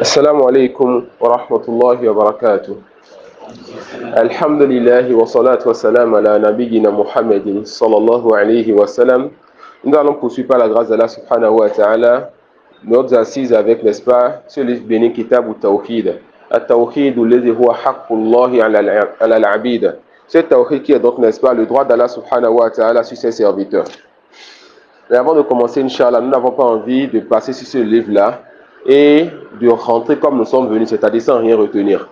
السلام عليكم ورحمة الله وبركاته. الحمد لله والصلاة والسلام على نبينا محمد صلى الله عليه وسلم. Nous allons poursuivre par la grâce d'Allah subhanahu wa ta'ala nos assises avec, n'est-ce pas, ce livre béni Kitab al-Tawhid. Al-Tawhid الذي هو حق الله على العبيد. C'est Tawhid qui est donc, n'est-ce pas, le droit d'Allah subhanahu wa ta'ala sur ses serviteurs. Mais avant de commencer, Inch'Allah, nous n'avons pas envie de passer sur ce livre-là et de rentrer comme nous sommes venus, c'est-à-dire sans rien retenir.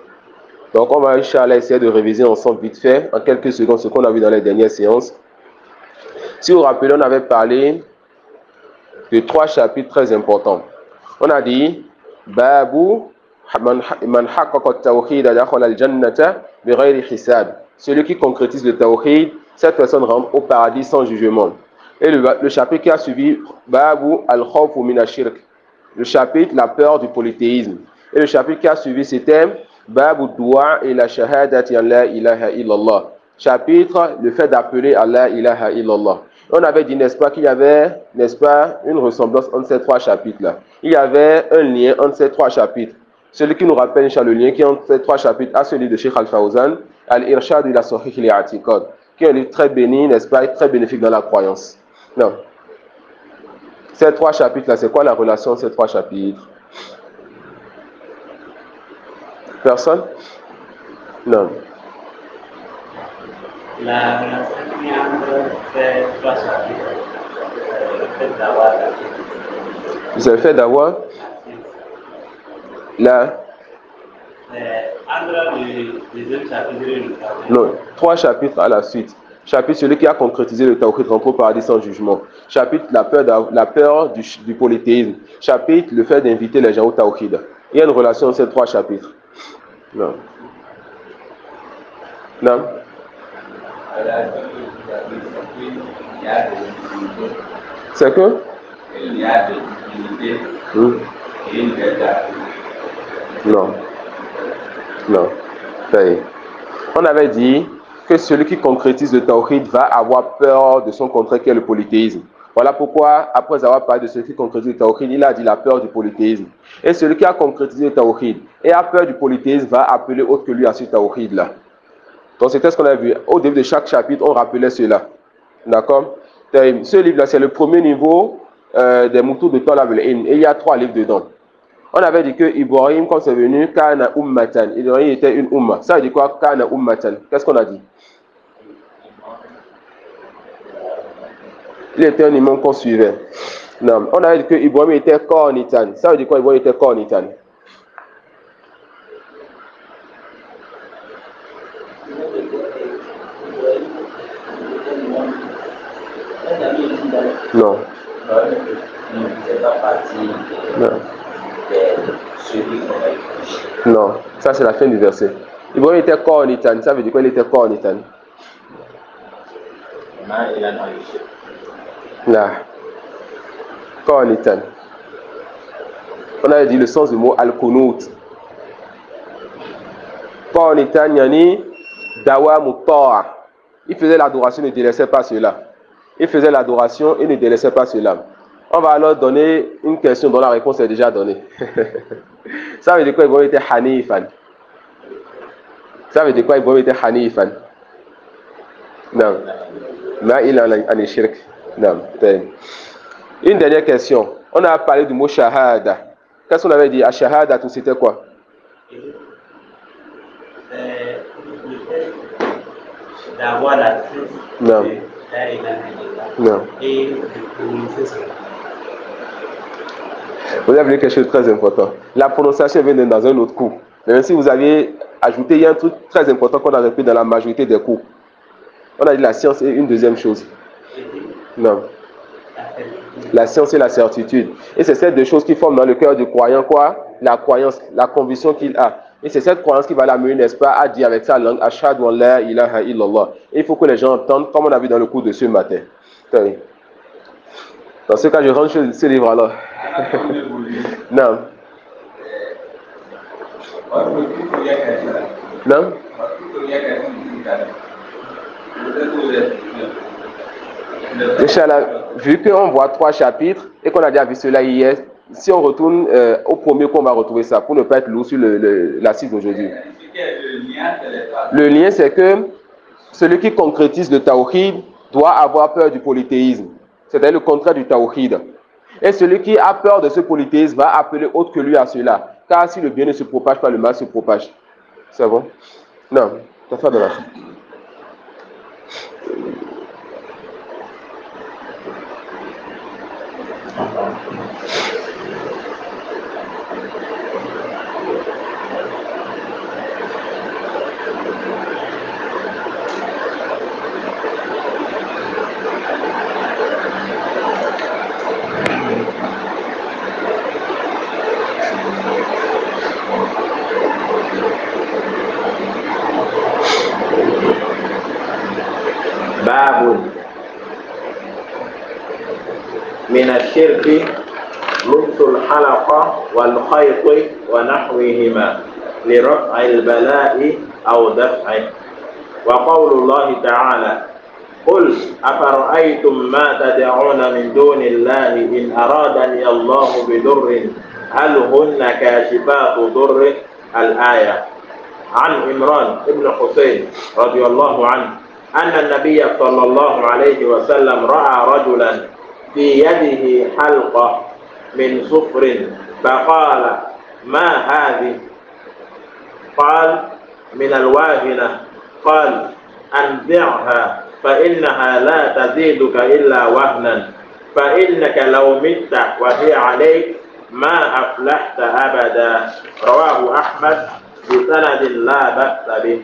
Donc on va, Inch'Allah, essayer de réviser ensemble vite fait, en quelques secondes, ce qu'on a vu dans les dernières séances. Si vous vous rappelez, on avait parlé de 3 chapitres très importants. On a dit Babu man haqqaqa at-tawhid dakhala al-jannata bighayri hisab. Celui qui concrétise le tawhid, cette personne rentre au paradis sans jugement. Et le chapitre qui a suivi, Babu al-khawfu min ash-shirk. Le chapitre, la peur du polythéisme. Et le chapitre qui a suivi, c'était Babu du'a et la shahadati an la ilaha illallah. Chapitre, le fait d'appeler à la ilaha illallah. On avait dit, n'est-ce pas, qu'il y avait, n'est-ce pas, une ressemblance entre ces 3 chapitres-là. Il y avait un lien entre ces 3 chapitres. Celui qui nous rappelle, le lien qui est entre ces 3 chapitres, à celui de Cheikh Al-Fawzan, Al-Irshad ila Sahih al-I'tiqad, qui est un livre très béni, n'est-ce pas, et très bénéfique dans la croyance. Non. Ces 3 chapitres-là, c'est quoi la relation de ces 3 chapitres? Personne? Non. La relation qu'il y a entre ces 3 chapitres, le fait d'avoir Vous avez fait d'avoir la... entre les 2 chapitres. Non, 3 chapitres à la suite. Chapitre, celui qui a concrétisé le tawhid rentre au paradis sans jugement. Chapitre, la peur du polythéisme. Chapitre, le fait d'inviter les gens au tawhid. Il y a une relation entre ces 3 chapitres. Non. Non. C'est que il y a des difficultés et une belle. Non. Non. On avait dit que celui qui concrétise le tawhid va avoir peur de son contraire qui est le polythéisme. Voilà pourquoi, après avoir parlé de celui qui concrétise le tawhid, il a dit la peur du polythéisme. Et celui qui a concrétisé le tawhid et a peur du polythéisme va appeler autre que lui à ce tawhid-là. Donc c'était ce qu'on a vu. Au début de chaque chapitre, on rappelait cela. D'accord? Ce livre-là, c'est le premier niveau des moutons de Talab al-Ilm. Et il y a 3 livres dedans. On avait dit que Ibrahim, quand c'est venu, Kana ummatan. Ibrahim était une umma. Ça veut dire quoi? Kana ummatan. Qu'est-ce qu'on a dit? Il était un imam qu'on suivait. Non. On avait dit que Ibrahim était qanitan. Ça veut dire quoi? Ibrahim était qanitan. Non. Non. Non, ça c'est la fin du verset. Ibrahim était qanitan. Ça veut dire quoi? Il était qanitan. Là. Qanitan. On avait dit le sens du mot al-kunut. Qanitan yani dawamu ta'a. Il faisait l'adoration, ne délaissait pas cela. Il faisait l'adoration et ne délaissait pas cela. On va alors donner une question dont la réponse est déjà donnée. Ça veut dire quoi? Ibrahim était hanifan. Ça veut dire quoi? Ibrahim était hanifan. Non. Ma'il an shirk. Non. Une dernière question. On a parlé du mot shahada. Qu'est-ce qu'on avait dit? À shahada, tout c'était quoi? D'avoir la truth. Non. Non. Et de prononcer cela. Vous avez vu quelque chose de très important. La prononciation vient dans un autre cours. Mais si vous aviez ajouté, il y a un truc très important qu'on a répété dans la majorité des cours. On a dit la science est une deuxième chose. Non. La science et la certitude. Et c'est ces 2 choses qui forment dans le cœur du croyant quoi? La croyance, la conviction qu'il a. Et c'est cette croyance qui va l'amener, n'est-ce pas, à dire avec sa langue Ashhadu an la ilaha illallah. Et il faut que les gens entendent, comme on a vu dans le cours de ce matin. Dans ce cas, je rentre sur ce livre alors. Non. Non. Inch'Allah, vu qu'on voit 3 chapitres et qu'on a déjà vu cela hier, Si on retourne au premier cours, on va retrouver ça pour ne pas être lourd sur l'assise d'aujourd'hui. Le lien, c'est que celui qui concrétise le tawhid doit avoir peur du polythéisme. C'est-à-dire le contraire du tawhid. Et celui qui a peur de ce polythéisme va appeler autre que lui à cela. Car si le bien ne se propage pas, le mal se propage. C'est bon? Non, t'as fait de la chose. باب من الشرك لبس الحلقة والخيط ونحوهما لرفع البلاء أو دفعه وقول الله تعالى قل أفرأيتم ما تدعون من دون الله إن أرادني الله بضر هل هن كاشفات ضره الآية عن عمران بن حسين رضي الله عنه أن النبي صلى الله عليه وسلم رأى رجلا في يده حلقة من صفر فقال ما هذه؟ قال من الواهنة. قال أنزعها فإنها لا تزيدك إلا وهنا فإنك لو مت وهي عليك ما أفلحت أبدا. رواه أحمد بسند لا بأس به.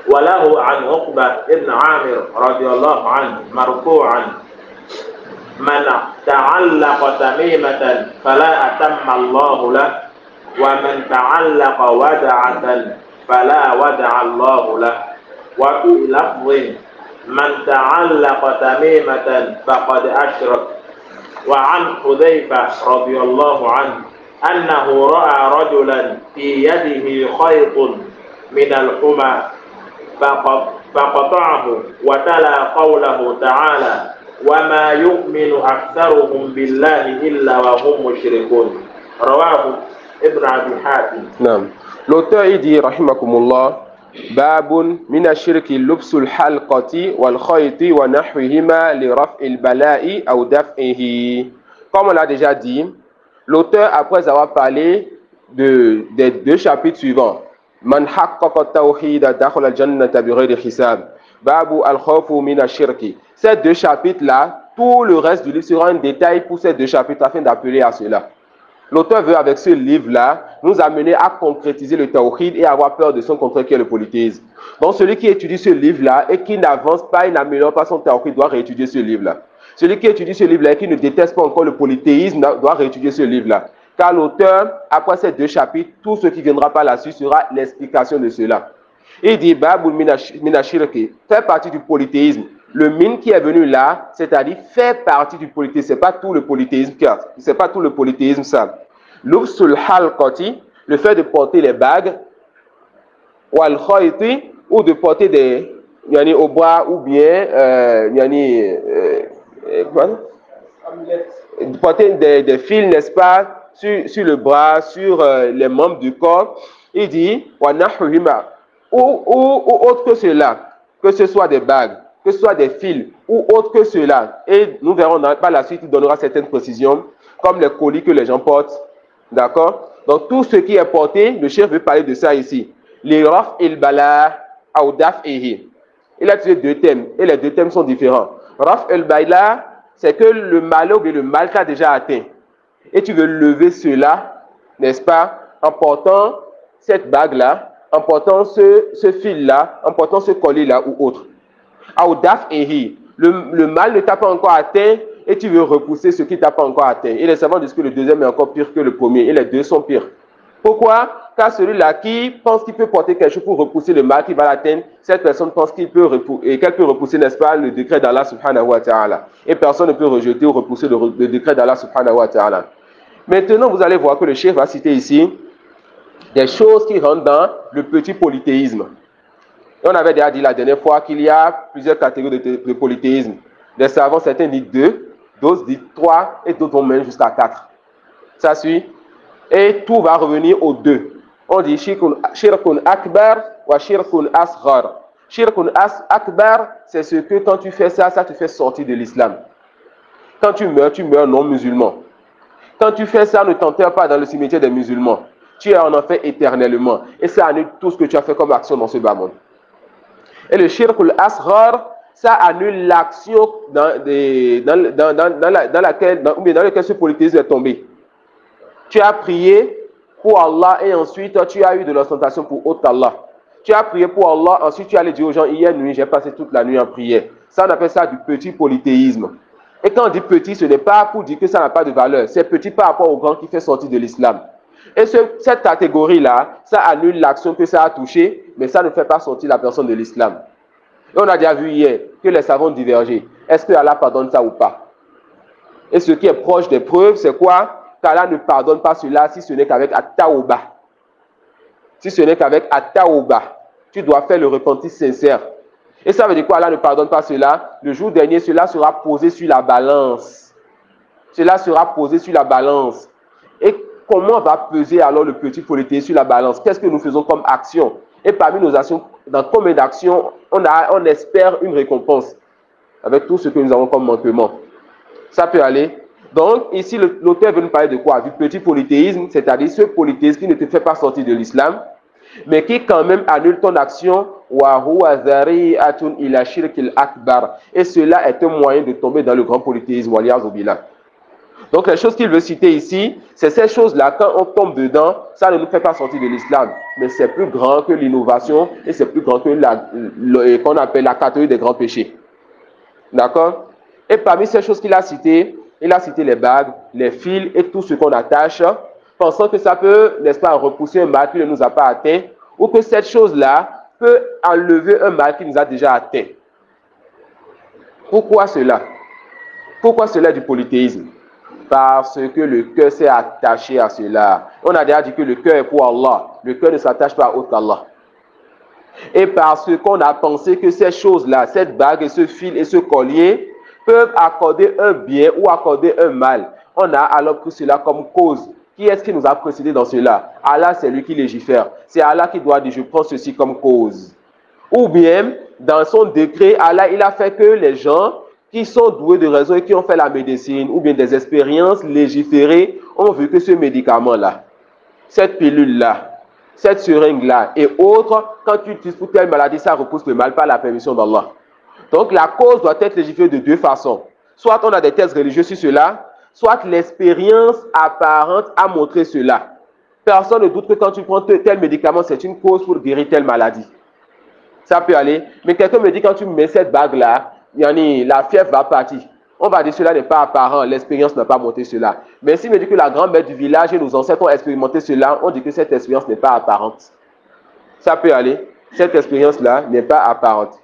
وله عن عقبة بن عامر رضي الله عنه مرفوعا من تعلق تميمة فلا أتم الله له ومن تعلق ودعة فلا ودع الله له. وفي لفظ من تعلق تميمة فقد أشرك. وعن حذيفة رضي الله عنه أنه رأى رجلا في يده خيط من الحمى فقطعه وتلا قوله تعالى وما يؤمن أكثرهم بالله إلا وهم مشركون. رواه ابن أبي حاتم. نعم. L'auteur il dit rahimakumullah babun min ashirki lubsul halqati wal khayti wa nahwihima li raf'il bala'i aw daf'ihi. Comme on l'a déjà dit, l'auteur après avoir parlé des deux chapitres suivants, man haqqaqa tawhid dakhala al-jannata bighayri hisab, babu al-khawfu min ashirki. Ces deux chapitres là, tout le reste du livre sera un détail pour ces deux chapitres afin d'appeler à cela. L'auteur veut, avec ce livre-là, nous amener à concrétiser le tawhid et avoir peur de son contraire qui est le polythéisme. Donc, celui qui étudie ce livre-là et qui n'avance pas et n'améliore pas son tawhid doit réétudier ce livre-là. Celui qui étudie ce livre-là et qui ne déteste pas encore le polythéisme doit réétudier ce livre-là. Car l'auteur, après ces deux chapitres, tout ce qui viendra par la suite sera l'explication de cela. Il dit, Babul Minashirki, fait partie du polythéisme. Le min qui est venu là, c'est-à-dire fait partie du polythéisme, c'est pas tout le polythéisme, c'est pas tout le polythéisme ça. Lubsul halqati, le fait de porter les bagues, wal khayti, ou de porter des yani au bras ou bien de porter des fils, n'est-ce pas, sur le bras, sur les membres du corps. Il dit wa nahwihima, ou autre que cela, que ce soit des bagues, que ce soit des fils ou autre que cela. Et nous verrons par la suite, il donnera certaines précisions, comme les colis que les gens portent. D'accord? Donc, tout ce qui est porté, le chef veut parler de ça ici. Les raf il bala ou daf ehi. Il a utilisé deux thèmes, et les deux thèmes sont différents. Raf el bala, c'est que le malheur ou le mal t'a déjà atteint. Et tu veux lever cela, n'est-ce pas, en portant cette bague-là, en portant ce fil-là, en portant ce collier-là ou autre. Aoudaf ehi, le mal ne t'a pas encore atteint et tu veux repousser ce qui ne t'a pas encore atteint. Et les savants disent que le deuxième est encore pire que le premier et les deux sont pires. Pourquoi? Car celui-là qui pense qu'il peut porter quelque chose pour repousser le mal qui va l'atteindre, cette personne pense qu'elle peut repousser, n'est-ce pas, le décret d'Allah subhanahu wa ta'ala. Et personne ne peut rejeter ou repousser le décret d'Allah subhanahu wa ta'ala. Maintenant, vous allez voir que le chef va citer ici des choses qui rentrent dans le petit polythéisme. Et on avait déjà dit la dernière fois qu'il y a plusieurs catégories de polythéisme. Les savants, certains disent 2, d'autres disent 3 et d'autres vont même jusqu'à 4. Ça suit? Et tout va revenir aux deux. On dit shirkun akbar ou shirkun asghar. Shirkun akbar, c'est ce que quand tu fais ça, ça te fait sortir de l'islam. Quand tu meurs non musulman. Quand tu fais ça, ne t'enterre pas dans le cimetière des musulmans. Tu es en enfer éternellement. Et ça annule tout ce que tu as fait comme action dans ce bas monde. Et le shirkul asghar, ça annule l'action dans laquelle ce polythéisme est tombé. Tu as prié pour Allah et ensuite tu as eu de l'ostentation pour autre Allah. Tu as prié pour Allah, ensuite tu allais dire aux gens, hier nuit, j'ai passé toute la nuit en prière. Ça, on appelle ça du petit polythéisme. Et quand on dit petit, ce n'est pas pour dire que ça n'a pas de valeur. C'est petit par rapport au grand qui fait sortir de l'islam. Et cette catégorie-là, ça annule l'action que ça a touchée, mais ça ne fait pas sortir la personne de l'islam. Et on a déjà vu hier que les savants divergent. Est-ce que Allah pardonne ça ou pas? Et ce qui est proche des preuves, c'est quoi? Qu'Allah ne pardonne pas cela si ce n'est qu'avec at-tawba. Si ce n'est qu'avec at-tawba. Tu dois faire le repentir sincère. Et ça veut dire quoi? Allah ne pardonne pas cela. Le jour dernier, cela sera posé sur la balance. Cela sera posé sur la balance. Et comment va peser alors le petit polythéisme sur la balance? Qu'est-ce que nous faisons comme action? Et parmi nos actions, dans combien d'actions on espère une récompense avec tout ce que nous avons comme manquement? Ça peut aller. Donc, ici, l'auteur veut nous parler de quoi? Du petit polythéisme, c'est-à-dire ce polythéisme qui ne te fait pas sortir de l'islam, mais qui quand même annule ton action. Et cela est un moyen de tomber dans le grand polythéisme. Donc, les choses qu'il veut citer ici, c'est ces choses-là, quand on tombe dedans, ça ne nous fait pas sortir de l'islam. Mais c'est plus grand que l'innovation et c'est plus grand que qu'on appelle la catégorie des grands péchés. D'accord? Et parmi ces choses qu'il a citées, il a cité les bagues, les fils et tout ce qu'on attache, pensant que ça peut, n'est-ce pas, repousser un mal qui ne nous a pas atteint, ou que cette chose-là peut enlever un mal qui nous a déjà atteint. Pourquoi cela? Pourquoi cela du polythéisme? Parce que le cœur s'est attaché à cela. On a déjà dit que le cœur est pour Allah. Le cœur ne s'attache pas à autre qu'Allah. Et parce qu'on a pensé que ces choses-là, cette bague et ce fil et ce collier, peuvent accorder un bien ou accorder un mal. On a alors pris cela comme cause. Qui est-ce qui nous a précédé dans cela? Allah, c'est lui qui légifère. C'est Allah qui doit dire, je prends ceci comme cause. Ou bien, dans son décret, Allah, il a fait que les gens qui sont doués de raison et qui ont fait la médecine ou bien des expériences légiférées ont vu que ce médicament-là, cette pilule-là, cette seringue-là et autres, quand tu utilises pour telle maladie, ça repousse le mal par la permission d'Allah. Donc, la cause doit être légiférée de deux façons. Soit on a des tests religieux sur cela, soit l'expérience apparente a montré cela. Personne ne doute que quand tu prends tel médicament, c'est une cause pour guérir telle maladie. Ça peut aller. Mais quelqu'un me dit, quand tu mets cette bague-là, la fièvre va partir. On va dire que cela n'est pas apparent, l'expérience n'a pas montré cela. Mais s'il me dit que la grand-mère du village et nos ancêtres ont expérimenté cela, on dit que cette expérience n'est pas apparente. Ça peut aller. Cette expérience-là n'est pas apparente.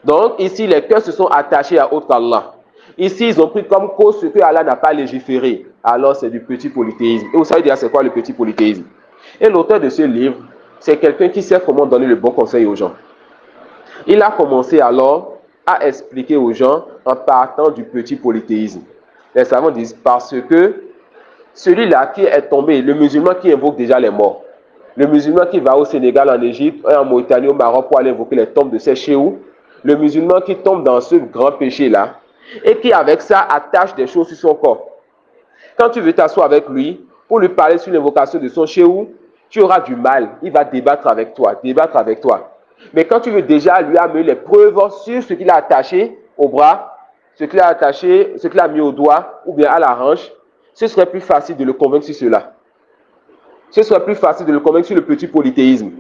Donc, ici, les cœurs se sont attachés à autre qu'Allah. Ici, ils ont pris comme cause ce que Allah n'a pas légiféré. Alors, c'est du petit polythéisme. Et vous savez déjà c'est quoi le petit polythéisme? Et l'auteur de ce livre, c'est quelqu'un qui sait comment donner le bon conseil aux gens. Il a commencé alors à expliquer aux gens en partant du petit polythéisme. Les savants disent parce que celui-là qui est tombé, le musulman qui invoque déjà les morts, le musulman qui va au Sénégal, en Égypte, en Mauritanie, au Maroc pour aller invoquer les tombes de ses chéhous, le musulman qui tombe dans ce grand péché-là et qui avec ça attache des choses sur son corps. Quand tu veux t'asseoir avec lui pour lui parler sur l'invocation de son chéhou, tu auras du mal. Il va débattre avec toi. Mais quand tu veux déjà lui amener les preuves sur ce qu'il a attaché au bras, ce qu'il a attaché, ce qu'il a mis au doigt ou bien à la hanche, ce serait plus facile de le convaincre sur cela. Ce serait plus facile de le convaincre sur le petit polythéisme.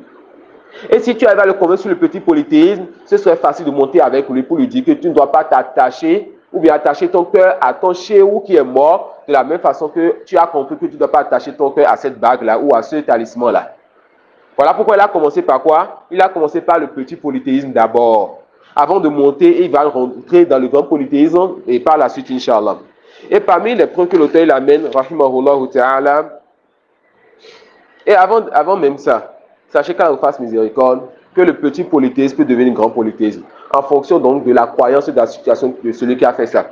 Et si tu arrives à le convaincre sur le petit polythéisme, ce serait facile de monter avec lui pour lui dire que tu ne dois pas t'attacher ou bien attacher ton cœur à ton chéhou qui est mort de la même façon que tu as compris que tu ne dois pas attacher ton cœur à cette bague-là ou à ce talisman-là. Voilà pourquoi il a commencé par quoi? Il a commencé par le petit polythéisme d'abord. Avant de monter, il va rentrer dans le grand polythéisme et par la suite, Inch'Allah. Et parmi les preuves que l'auteur amène, rahimahullah ta'ala, et avant même ça, sachez qu'Allah vous fasse miséricorde, que le petit polythéisme peut devenir grand polythéisme, en fonction donc de la croyance et de la situation de celui qui a fait ça.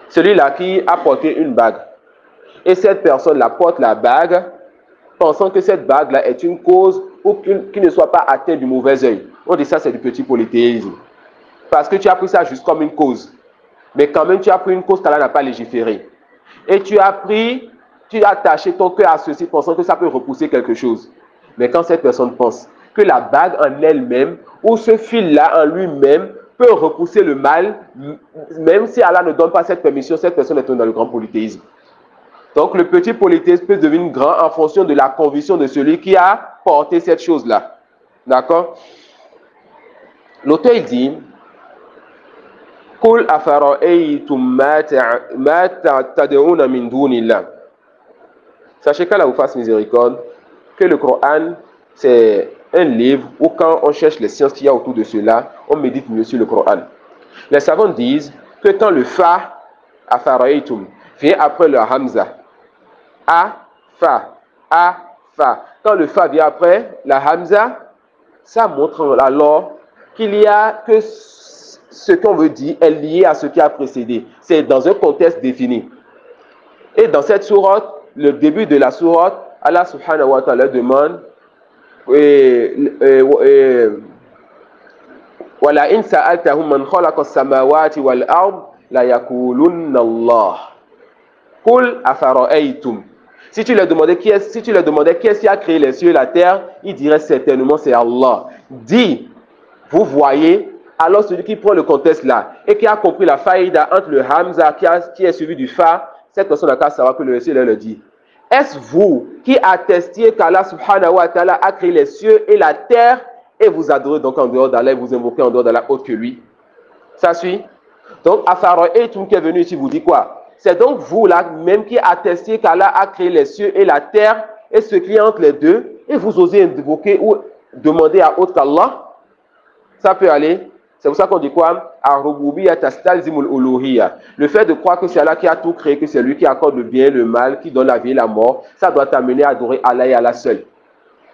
Celui-là qui a porté une bague. et cette personne-là porte la bague, pensant que cette bague-là est une cause pour qu'il ne soit pas atteint du mauvais œil. On dit ça, c'est du petit polythéisme. Parce que tu as pris ça juste comme une cause. Mais quand même, tu as pris une cause qu'Allah n'a pas légiférée. Et tu as attaché ton cœur à ceci, pensant que ça peut repousser quelque chose. Mais quand cette personne pense que la bague en elle-même, ou ce fil-là en lui-même, peut repousser le mal, même si Allah ne donne pas cette permission, cette personne est dans le grand polythéisme. Donc le petit polythéisme peut devenir grand en fonction de la conviction de celui qui a porté cette chose-là. D'accord? L'auteur il dit Qul afara'aytum ma tad'una min dunillah. Sachez qu'Allah vous fasse miséricorde que le Coran c'est un livre où quand on cherche les sciences qu'il y a autour de cela, on médite mieux sur le Coran. Les savants disent que quand le fa afara'aytum vient après le hamza, fa. Quand le fa vient après la hamza, ça montre alors qu'il y a que ce qu'on veut dire est lié à ce qui a précédé. C'est dans un contexte défini. Et dans cette sourate, le début de la sourate, Allah subhanahu wa ta'ala demande Wala in sa'altahum man khalaqa as-samawati wal ard la yaqulunna Allah. Qul afara'aytum. Si tu leur demandais qui est-ce qui a créé les cieux et la terre, ils diraient certainement c'est Allah. Dis, vous voyez, alors celui qui prend le contexte là et qui a compris la faïda entre le hamza qui est suivi du fa, cette personne n'a qu'à savoir que le verset leur le dit. Est-ce vous qui attestiez qu'Allah subhanahu wa ta'ala a créé les cieux et la terre et vous adorez donc en dehors d'Allah et vous invoquez en dehors d'Allah autre que lui? Ça suit? Donc, Afara'aytum qui est venu ici vous dit quoi? C'est donc vous là même qui attestiez qu'Allah a créé les cieux et la terre et ce qui est entre les deux et vous osez invoquer ou demander à autre qu'Allah? Ça peut aller. C'est pour ça qu'on dit quoi? Le fait de croire que c'est Allah qui a tout créé, que c'est lui qui accorde le bien et le mal, qui donne la vie et la mort, ça doit t'amener à adorer Allah et Allah seul.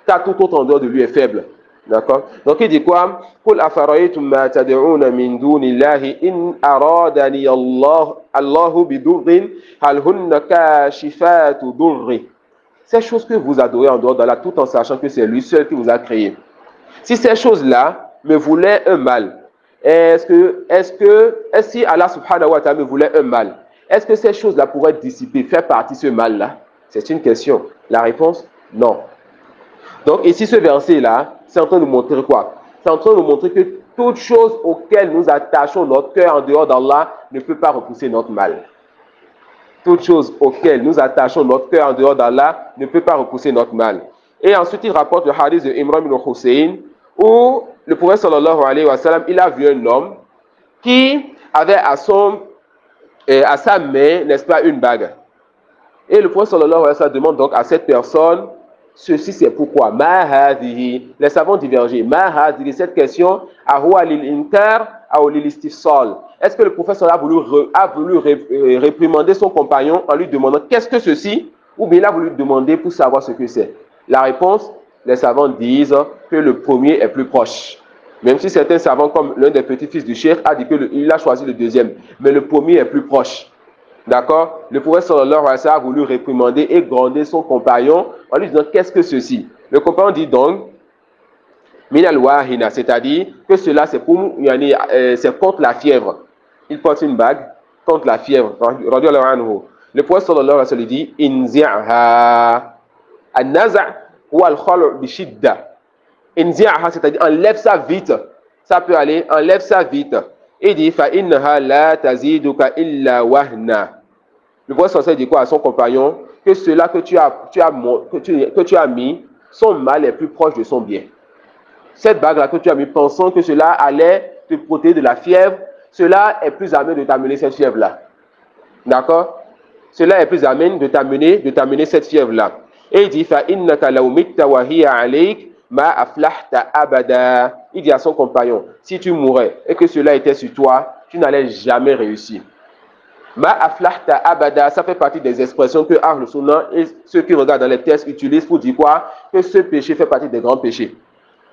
Car tout autre en dehors de lui est faible. D'accord? Donc il dit quoi? Qul afara'aytum ma tad'una min dunillahi in aradani Allahu bidurrin hal hunna kashifatu durri. Ces choses que vous adorez en dehors d'Allah, tout en sachant que c'est lui seul qui vous a créé. Si ces choses-là me voulaient un mal, si Allah subhanahu wa ta'ala me voulait un mal, est-ce que ces choses-là pourraient dissiper, faire partie de ce mal-là? C'est une question. La réponse, non. Donc ici, ce verset-là, c'est en train de nous montrer quoi? C'est en train de nous montrer que toute chose auquel nous attachons notre cœur en dehors d'Allah ne peut pas repousser notre mal. Toute chose auquel nous attachons notre cœur en dehors d'Allah ne peut pas repousser notre mal. Et ensuite, il rapporte le hadith de Imran ibn Hussein, où le prophète sallallahu alayhi wa sallam, il a vu un homme qui avait à sa main, n'est-ce pas, une bague. Et le prophète sallallahu alayhi wa sallam demande donc à cette personne, ceci c'est pourquoi. Ma hadihi. Les savants divergent. Ma hadihi, cette question, ahwa lil inkar ou lil istifsal. Est-ce que le prophète sallallahu a voulu réprimander son compagnon en lui demandant qu'est-ce que ceci, ou bien il a voulu demander pour savoir ce que c'est? La réponse, les savants disent que le premier est plus proche. Même si certains savants, comme l'un des petits-fils du cheikh, a dit qu'il a choisi le deuxième. Mais le premier est plus proche. D'accord? Le prophète sallallahu alayhi wa sallam a voulu réprimander et gronder son compagnon en lui disant qu'est-ce que ceci? Le compagnon dit donc minal wahina, c'est-à-dire que cela c'est contre la fièvre. Il porte une bague contre la fièvre. Le prophète sallallahu alayhi wa sallam dit inzi'ha. An-naza' huwa al-khalu' bi shidda. Inzi'ha, c'est-à-dire enlève ça vite. Ça peut aller, enlève ça vite. Il dit fa innaha la taziduka illa wahna. Le prophète sallallahu dit quoi à son compagnon? Que cela que tu as mis, son mal est plus proche de son bien. Cette bague-là que tu as mis, pensant que cela allait te protéger de la fièvre, cela est plus à même de t'amener cette fièvre-là. D'accord? Cela est plus à même de t'amener cette fièvre-là. Et il dit fa innaka law mitta wa hiya alayk ma aflahta abada. Il dit à son compagnon, si tu mourais et que cela était sur toi, tu n'allais jamais réussir. Ma aflahta abada, ça fait partie des expressions que Ahl Sunnah et ceux qui regardent dans les textes utilisent pour dire quoi? Que ce péché fait partie des grands péchés.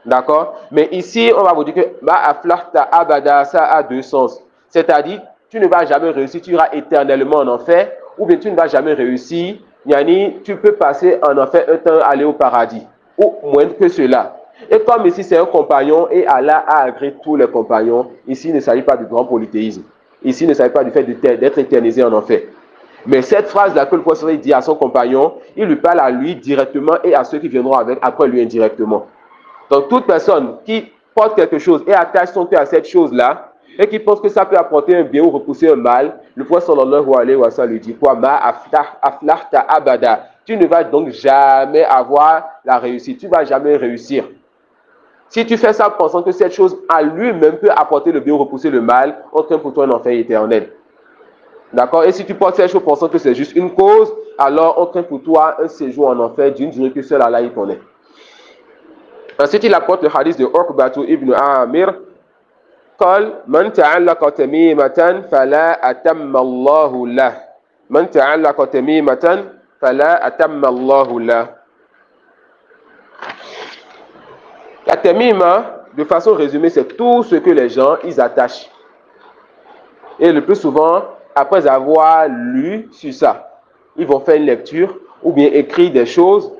D'accord? Mais ici, on va vous dire que ma aflahta abada, ça a deux sens. C'est-à-dire, tu ne vas jamais réussir, tu iras éternellement en enfer, ou bien tu ne vas jamais réussir Yani, tu peux passer en enfer un temps, aller au paradis, ou moins que cela. Et comme ici c'est un compagnon et Allah a agréé tous les compagnons, ici il ne s'agit pas du grand polythéisme. Ici il ne s'agit pas du fait d'être éternisé en enfer. Mais cette phrase-là que le prophète dit à son compagnon, il lui parle à lui directement et à ceux qui viendront après lui indirectement. Donc toute personne qui porte quelque chose et attache son cœur à cette chose-là, et qui pense que ça peut apporter un bien ou repousser un mal, le prophète sallallahu alayhi wa sallam lui dit quoi? Ma aflahta abada. Tu ne vas donc jamais avoir la réussite, tu ne vas jamais réussir. Si tu fais ça pensant que cette chose à lui-même peut apporter le bien ou repousser le mal, on craint pour toi un enfer éternel. D'accord? Et si tu portes cette chose pensant que c'est juste une cause, alors on craint pour toi un séjour en enfer d'une durée que seul Allah y connaît. Ensuite, il apporte le hadith de Uqbatu ibn Amir. قال من تعلق تميمة فلا أتم الله له من تعلق تميمة فلا أتم الله له. La tamima, de façon résumée, c'est tout ce que les gens ils attachent. Et le plus souvent, après avoir lu sur ça, ils vont faire une lecture ou bien écrire des choses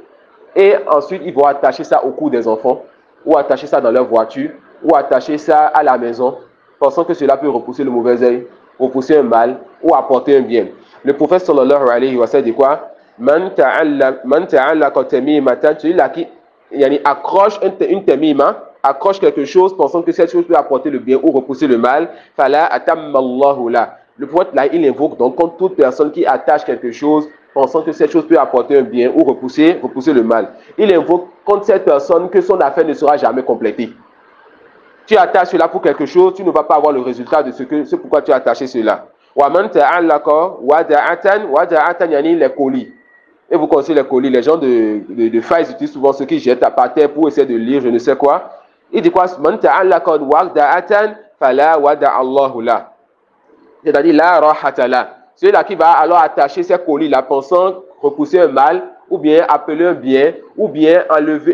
et ensuite ils vont attacher ça au cou des enfants ou attacher ça dans leur voiture ou attacher ça à la maison, pensant que cela peut repousser le mauvais œil, repousser un mal ou apporter un bien. Le prophète sallallahu alayhi wa sallam dit quoi? Man ta'allaqa tamimatan, celui-là qui accroche une tamima, accroche quelque chose pensant que cette chose peut apporter le bien ou repousser le mal, fala atamma Allahu la. Le prophète là, il invoque donc contre toute personne qui attache quelque chose pensant que cette chose peut apporter un bien ou repousser le mal. Il invoque contre cette personne que son affaire ne sera jamais complétée. Tu attaches cela pour quelque chose, tu ne vas pas avoir le résultat de ce pourquoi tu as attaché cela. Waman ta'allaqa wada'atan yani les colis. Et vous connaissez les colis, les gens de failles utilisent souvent ceux qui jettent à par terre pour essayer de lire je ne sais quoi. Il dit quoi? Man ta'allaqa wada'atan fala wada'allahu la. C'est-à-dire la rahata la. Celui-là qui va alors attacher ces colis-là pensant repousser un mal, ou bien appeler un bien, ou bien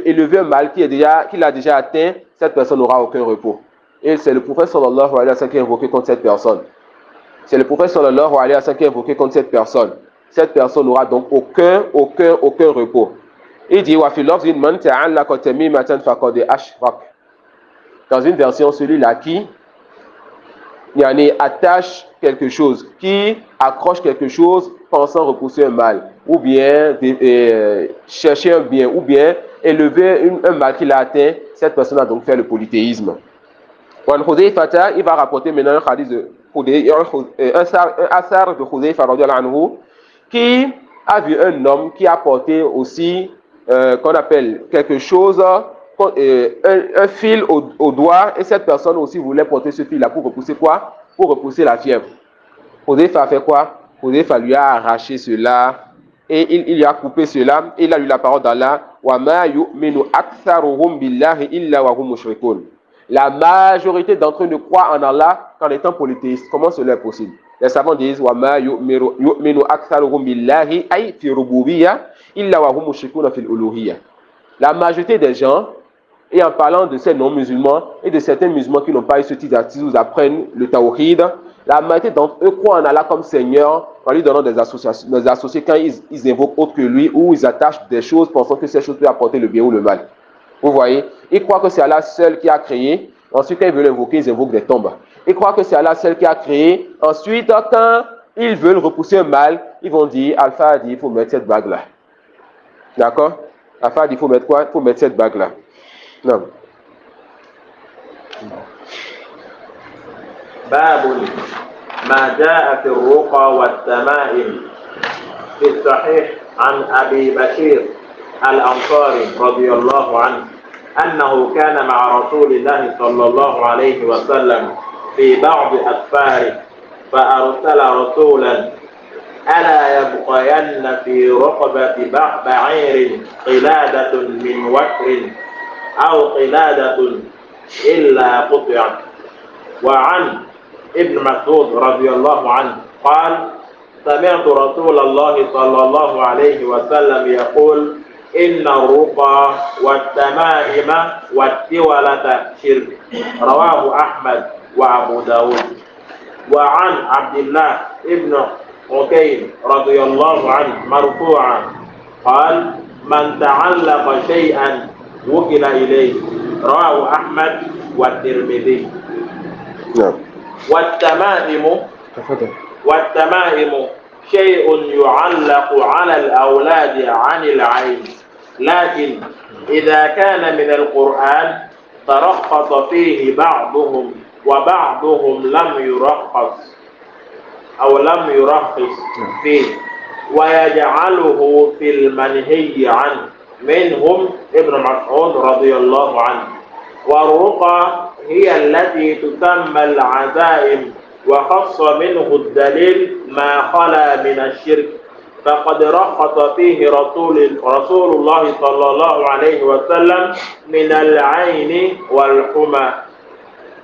élever un mal qu'il a déjà atteint, cette personne n'aura aucun repos. Et c'est le prophète sallallahu alayhi wa sallam qui a invoqué contre cette personne. C'est le prophète sallallahu alayhi wa sallam qui a invoqué contre cette personne. Cette personne n'aura donc aucun repos. Il dit wa fi lafzin man ta'allaqa tamimatan faqad ashrak. Dans une version, celui-là qui attache quelque chose, qui accroche quelque chose pensant repousser un mal, ou bien chercher un bien, ou bien élever un mal qu'il a atteint, cette personne a donc fait le polythéisme. Il va rapporter maintenant un hadith de un asar de Hudayfa radiyallahu anhu, qui a vu un homme qui a porté aussi qu'on appelle quelque chose, un fil au doigt, et cette personne aussi voulait porter ce fil là pour repousser quoi? Pour repousser la fièvre. Hudayfa a fait quoi? Hudayfa lui a arraché cela et il lui a coupé cela et il a lu la parole d'Allah. Wa ma yu'minu aktharuhum billahi illa wa hum mushrikun. La majorité d'entre eux ne croient en Allah qu'en étant polythéistes. Comment cela est possible? Les savants disent wa ma yu'minu aktharuhum billahi ay fi rububiyya illa wa hum mushrikun fil uluhiyya. La majorité des gens, et en parlant de ces non-musulmans et de certains musulmans qui n'ont pas eu ce titre d'artiste, nous apprennent le tawhid, la majorité d'entre eux croient en Allah comme Seigneur en lui donnant des associés quand ils invoquent autre que lui ou ils attachent des choses pensant que ces choses peuvent apporter le bien ou le mal. Vous voyez? Ils croient que c'est Allah seul qui a créé. Ensuite, quand ils veulent invoquer, ils invoquent des tombes. Ils croient que c'est Allah seul qui a créé. Ensuite, quand ils veulent repousser un mal, ils vont dire, Alpha a dit, il faut mettre cette bague-là. D'accord? Alpha a dit, il faut mettre quoi? Il faut mettre cette bague-là. Non. باب ما جاء في الرقى والتمائم في الصحيح عن أبي بشير الأنصاري رضي الله عنه أنه كان مع رسول الله صلى الله عليه وسلم في بعض أسفاره فأرسل رسولا ألا يبقين في رقبة بعير قلادة من وكر أو قلادة إلا قطعت. وعن ابن مسعود رضي الله عنه قال سمعت رسول الله صلى الله عليه وسلم يقول إن الرقى والتمائم والتولة شرك. رواه أحمد وأبو داود. وعن عبد الله ابن عكيم رضي الله عنه مرفوعا قال من تعلق شيئا وكل إليه رواه أحمد والترمذي. نعم. والتمائم شيء يعلق على الأولاد عن العين، لكن إذا كان من القرآن ترخص فيه بعضهم وبعضهم لم يرخص فيه ويجعله في المنهي عنه، منهم ابن مسعود رضي الله عنه. والرقى هي التي تسمى العزائم، وخص منه الدليل ما خلا من الشرك، فقد رخص فيه رسول الله صلى الله عليه وسلم من العين والحمى.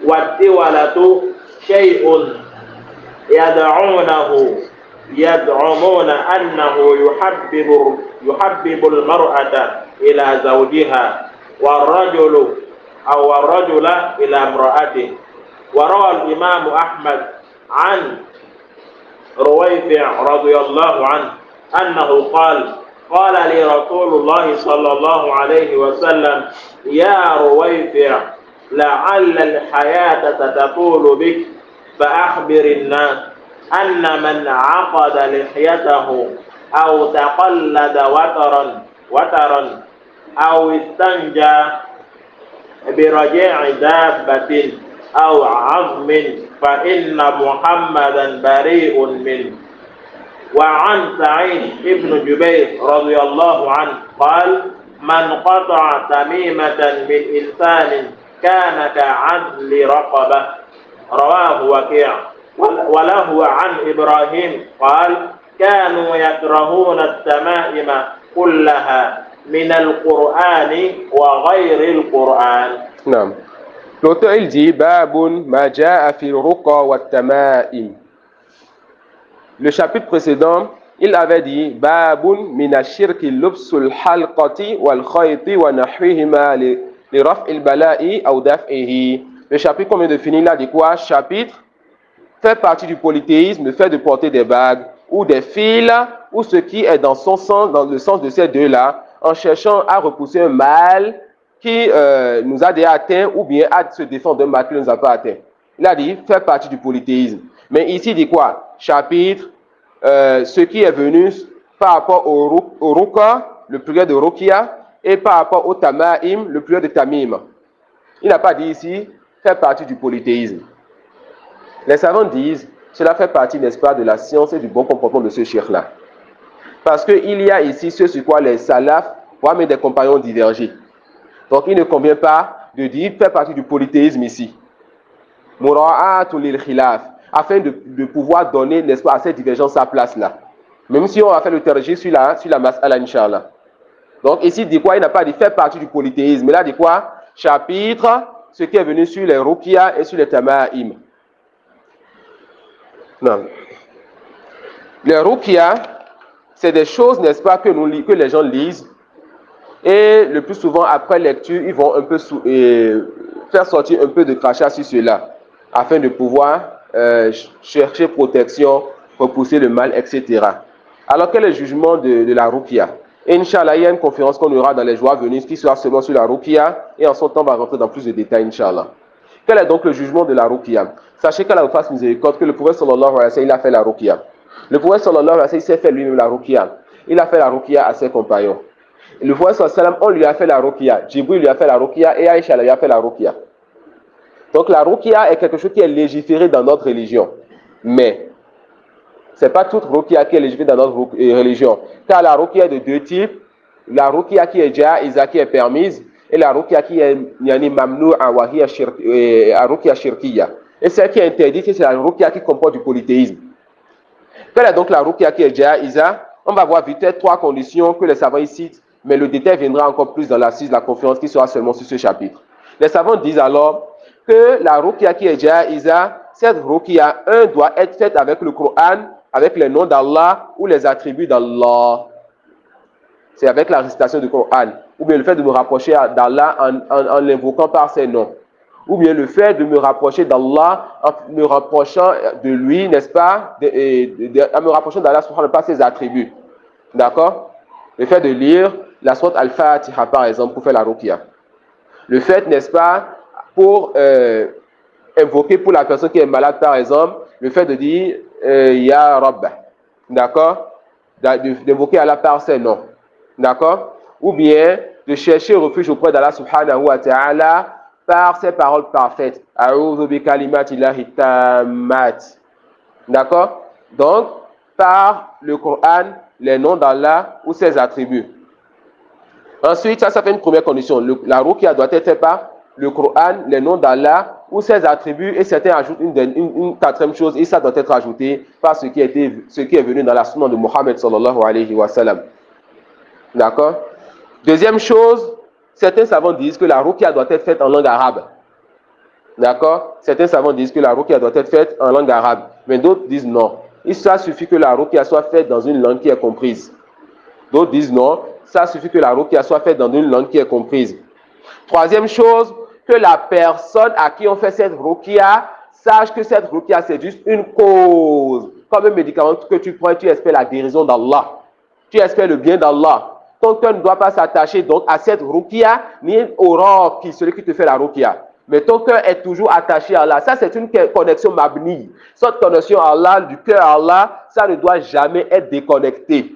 والدولة شيء يدعمون أنه يحبب المرأة إلى زوجها والرجل إلى امرأته. وروى الإمام أحمد عن رويفع رضي الله عنه أنه قال لي رسول الله صلى الله عليه وسلم يا رويفع لعل الحياة ستطول بك فأخبر الناس أن من عقد لحيته أو تقلد وترا أو استنجى برجيع دابة أو عظم فإن محمدا بريء منه. وعن سعيد بن جبير رضي الله عنه قال من قطع تميمة من إنسان كان كعدل رقبة، رواه وكيع. وله عن إبراهيم قال كانوا يكرهون التمائم كلها من القرآن وغير القرآن. نعم. L'auteur il dit Babun ma ja'a fi ruqa wa tamaim. Le chapitre précédent, il avait dit Babun min ashirki lubsul halqati wal khayti wa nahwihima li raf'il bala'i aw daf'ihi. Le chapitre qu'on vient de finir là dit quoi? Chapitre fait partie du polythéisme, le fait de porter des bagues ou des fils ou ce qui est dans son sens, dans le sens de ces deux-là, en cherchant à repousser un mal qui nous a déjà atteint ou bien à se défendre d'un mal qui ne nous a pas atteint. Il a dit fait partie du polythéisme. Mais ici, il dit quoi? Chapitre, ce qui est venu par rapport au ruqa, le pluriel de ruqya, et par rapport au tamaim, le pluriel de tamim. Il n'a pas dit ici fait partie du polythéisme. Les savants disent cela fait partie, n'est-ce pas, de la science et du bon comportement de ce cheikh-là. Parce qu'il y a ici ce sur quoi les salafs, voire même des compagnons divergés. Donc, il ne convient pas de dire fait partie du polythéisme ici. Mura'atul lil khilaf, afin de pouvoir donner, n'est-ce pas, à cette divergence sa place là. Même si on va faire le tarjih sur la mas'ala, Inch'Allah. Donc, ici, il dit quoi? Il n'a pas dit fait partie du polythéisme. Mais là, il dit quoi? Chapitre, ce qui est venu sur les ruqya et sur les tamaim. Non. Les ruqya, c'est des choses, n'est-ce pas, que les gens lisent. Et le plus souvent, après lecture, ils vont un peu faire sortir un peu de crachat sur cela, afin de pouvoir chercher protection, repousser le mal, etc. Alors, quel est le jugement de la ruqya? Et Inch'Allah, il y a une conférence qu'on aura dans les jours à venir, qui sera seulement sur la ruqya, et en son temps, on va rentrer dans plus de détails, Inch'Allah. Quel est donc le jugement de la ruqya? Sachez qu'Allah vous fasse miséricorde que le prophète sallallahu alayhi wa sallam, il a fait la ruqya. Le prophète sallallahu alayhi wa sallam, il s'est fait lui-même la ruqya. Il a fait la ruqya à ses compagnons. Le prophète sallallahu alayhi wa sallam, on lui a fait la ruqya. Jibril lui a fait la ruqya et Aïcha lui a fait la ruqya. Donc la ruqya est quelque chose qui est légiféré dans notre religion. Mais ce n'est pas toute ruqya qui est légiférée dans notre religion. Car la ruqya est de deux types. La ruqya qui est ja'iza, qui est permise, et la ruqya qui est mamnu'a wa hiya ruqya shirkiya. Et celle qui est interdite, c'est la ruqya qui comporte du polythéisme. Quelle est donc la ruqya qui est ja'iza? On va voir vite trois conditions que les savants y citent, mais le détail viendra encore plus dans l'assise de la conférence qui sera seulement sur ce chapitre. Les savants disent alors que la ruqya qui est ja'iza, cette ruqya, doit être faite avec le Coran, avec les noms d'Allah ou les attributs d'Allah. C'est avec la récitation du Coran, ou bien le fait de me rapprocher d'Allah en l'invoquant par ses noms. ou bien le fait de me rapprocher d'Allah en me rapprochant de lui, n'est-ce pas, en me rapprochant d'Allah subhanahu wa ta'ala, ses attributs. D'accord? Le fait de lire la sourate Al-Fatiha, par exemple, pour faire la ruqya. Le fait, n'est-ce pas, pour invoquer pour la personne qui est malade, par exemple, le fait de dire Ya Rabb. D'accord? D'invoquer Allah par ses noms. D'accord? Ou bien de chercher refuge auprès d'Allah subhanahu wa ta'ala par ses paroles parfaites. A'udhu bi kalimatillahi tammat. D'accord? Donc, par le Coran, les noms d'Allah ou ses attributs. Ensuite, ça fait une première condition. La ruqya doit être faite par le Coran, les noms d'Allah ou ses attributs, et certains ajoutent une quatrième chose, et ça doit être ajouté par ce qui est venu dans la sunna de Mohammed sallallahu alayhi wa sallam. D'accord? Deuxième chose, certains savants disent que la ruqya doit être faite en langue arabe. D'accord? Certains savants disent que la ruqya doit être faite en langue arabe, mais d'autres disent non. Ça suffit que la ruqya soit faite dans une langue qui est comprise. D'autres disent non, ça suffit que la ruqya soit faite dans une langue qui est comprise. Troisième chose, que la personne à qui on fait cette ruqya sache que cette ruqya c'est juste une cause. Comme un médicament que tu prends et tu espères la guérison d'Allah. Tu espères le bien d'Allah. Ton cœur ne doit pas s'attacher donc à cette ruqya ni au roc, celui qui te fait la ruqya. Mais ton cœur est toujours attaché à Allah. Ça, c'est une connexion mabni. Cette connexion à Allah, du cœur à Allah, ça ne doit jamais être déconnecté.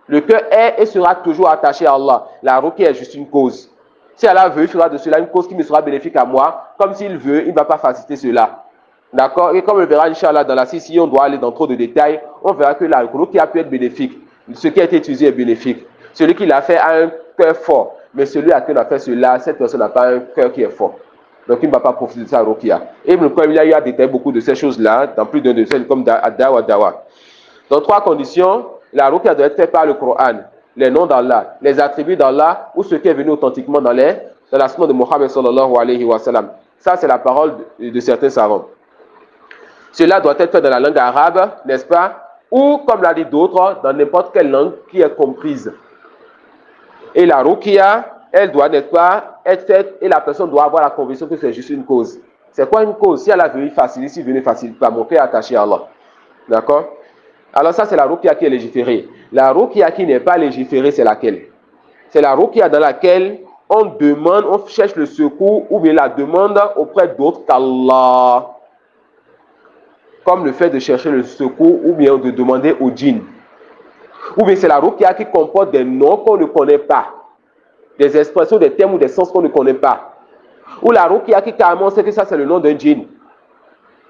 Le cœur est et sera toujours attaché à Allah. La ruqya est juste une cause. Si Allah veut, il fera de cela une cause qui me sera bénéfique à moi. Comme s'il veut, il ne va pas faciliter cela. D'accord? Et comme on le verra, Inch'Allah, dans la si on doit aller dans trop de détails, on verra que la ruqya peut être bénéfique. Ce qui a été utilisé est bénéfique. Celui qui l'a fait a un cœur fort. Mais celui à qui on a fait cela, cette personne n'a pas un cœur qui est fort. Donc, il ne va pas profiter de sa ruqya. Et il a eu à détailler beaucoup de ces choses-là, dans plus d'un de celles comme Dawa Dawa. Dans trois conditions, la ruqya doit être faite par le Coran, les noms d'Allah, les attributs d'Allah ou ce qui est venu authentiquement dans la sunna de Mohammed sallallahu alayhi wa sallam. Ça, c'est la parole de certains savants. Cela doit être fait dans la langue arabe, n'est-ce pas? Ou, comme l'a dit d'autres, dans n'importe quelle langue qui est comprise. Et la ruqya, elle doit, n'est-ce pas, être faite et la personne doit avoir la conviction que c'est juste une cause. C'est quoi une cause? Si elle a venu facile, si elle veut facile, pas mon cœur attaché à Allah. D'accord? Alors ça, c'est la ruqya qui est légiférée. La ruqya qui n'est pas légiférée, c'est laquelle? C'est la ruqya dans laquelle on demande, on cherche le secours ou bien la demande auprès d'autres qu'Allah. Comme le fait de chercher le secours ou bien de demander au djinn. Ou bien c'est la ruqya qui comporte des noms qu'on ne connaît pas. Des expressions, des termes ou des sens qu'on ne connaît pas. Ou la ruqya qui carrément sait que ça c'est le nom d'un djinn.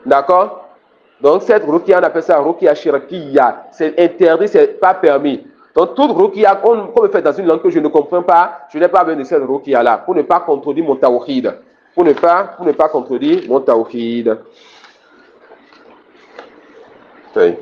D'accord? Donc cette ruqya, on appelle ça ruqya shirkiya. C'est interdit, c'est pas permis. Donc toute ruqya qu'on me fait dans une langue que je ne comprends pas, je n'ai pas besoin de cette ruqya là pour ne pas contredire mon tawhid. Pour ne pas contredire mon tawhid. Oui.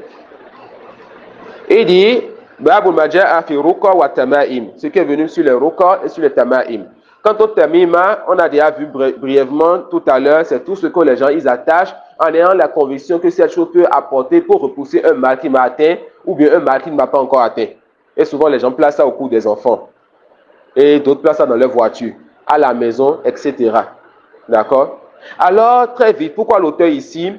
Il dit Babul maja'a fi ruqa wa tama'im. Ce qui est venu sur les ruqa et sur les tama'im. Quant au tamima, on a déjà vu brièvement tout à l'heure, c'est tout ce que les gens ils attachent en ayant la conviction que cette chose peut apporter pour repousser un mal qui m'a atteint ou bien un mal qui ne m'a pas encore atteint. Et souvent les gens placent ça au cou des enfants. Et d'autres placent ça dans leur voiture, à la maison, etc. D'accord? Alors, très vite, pourquoi l'auteur ici,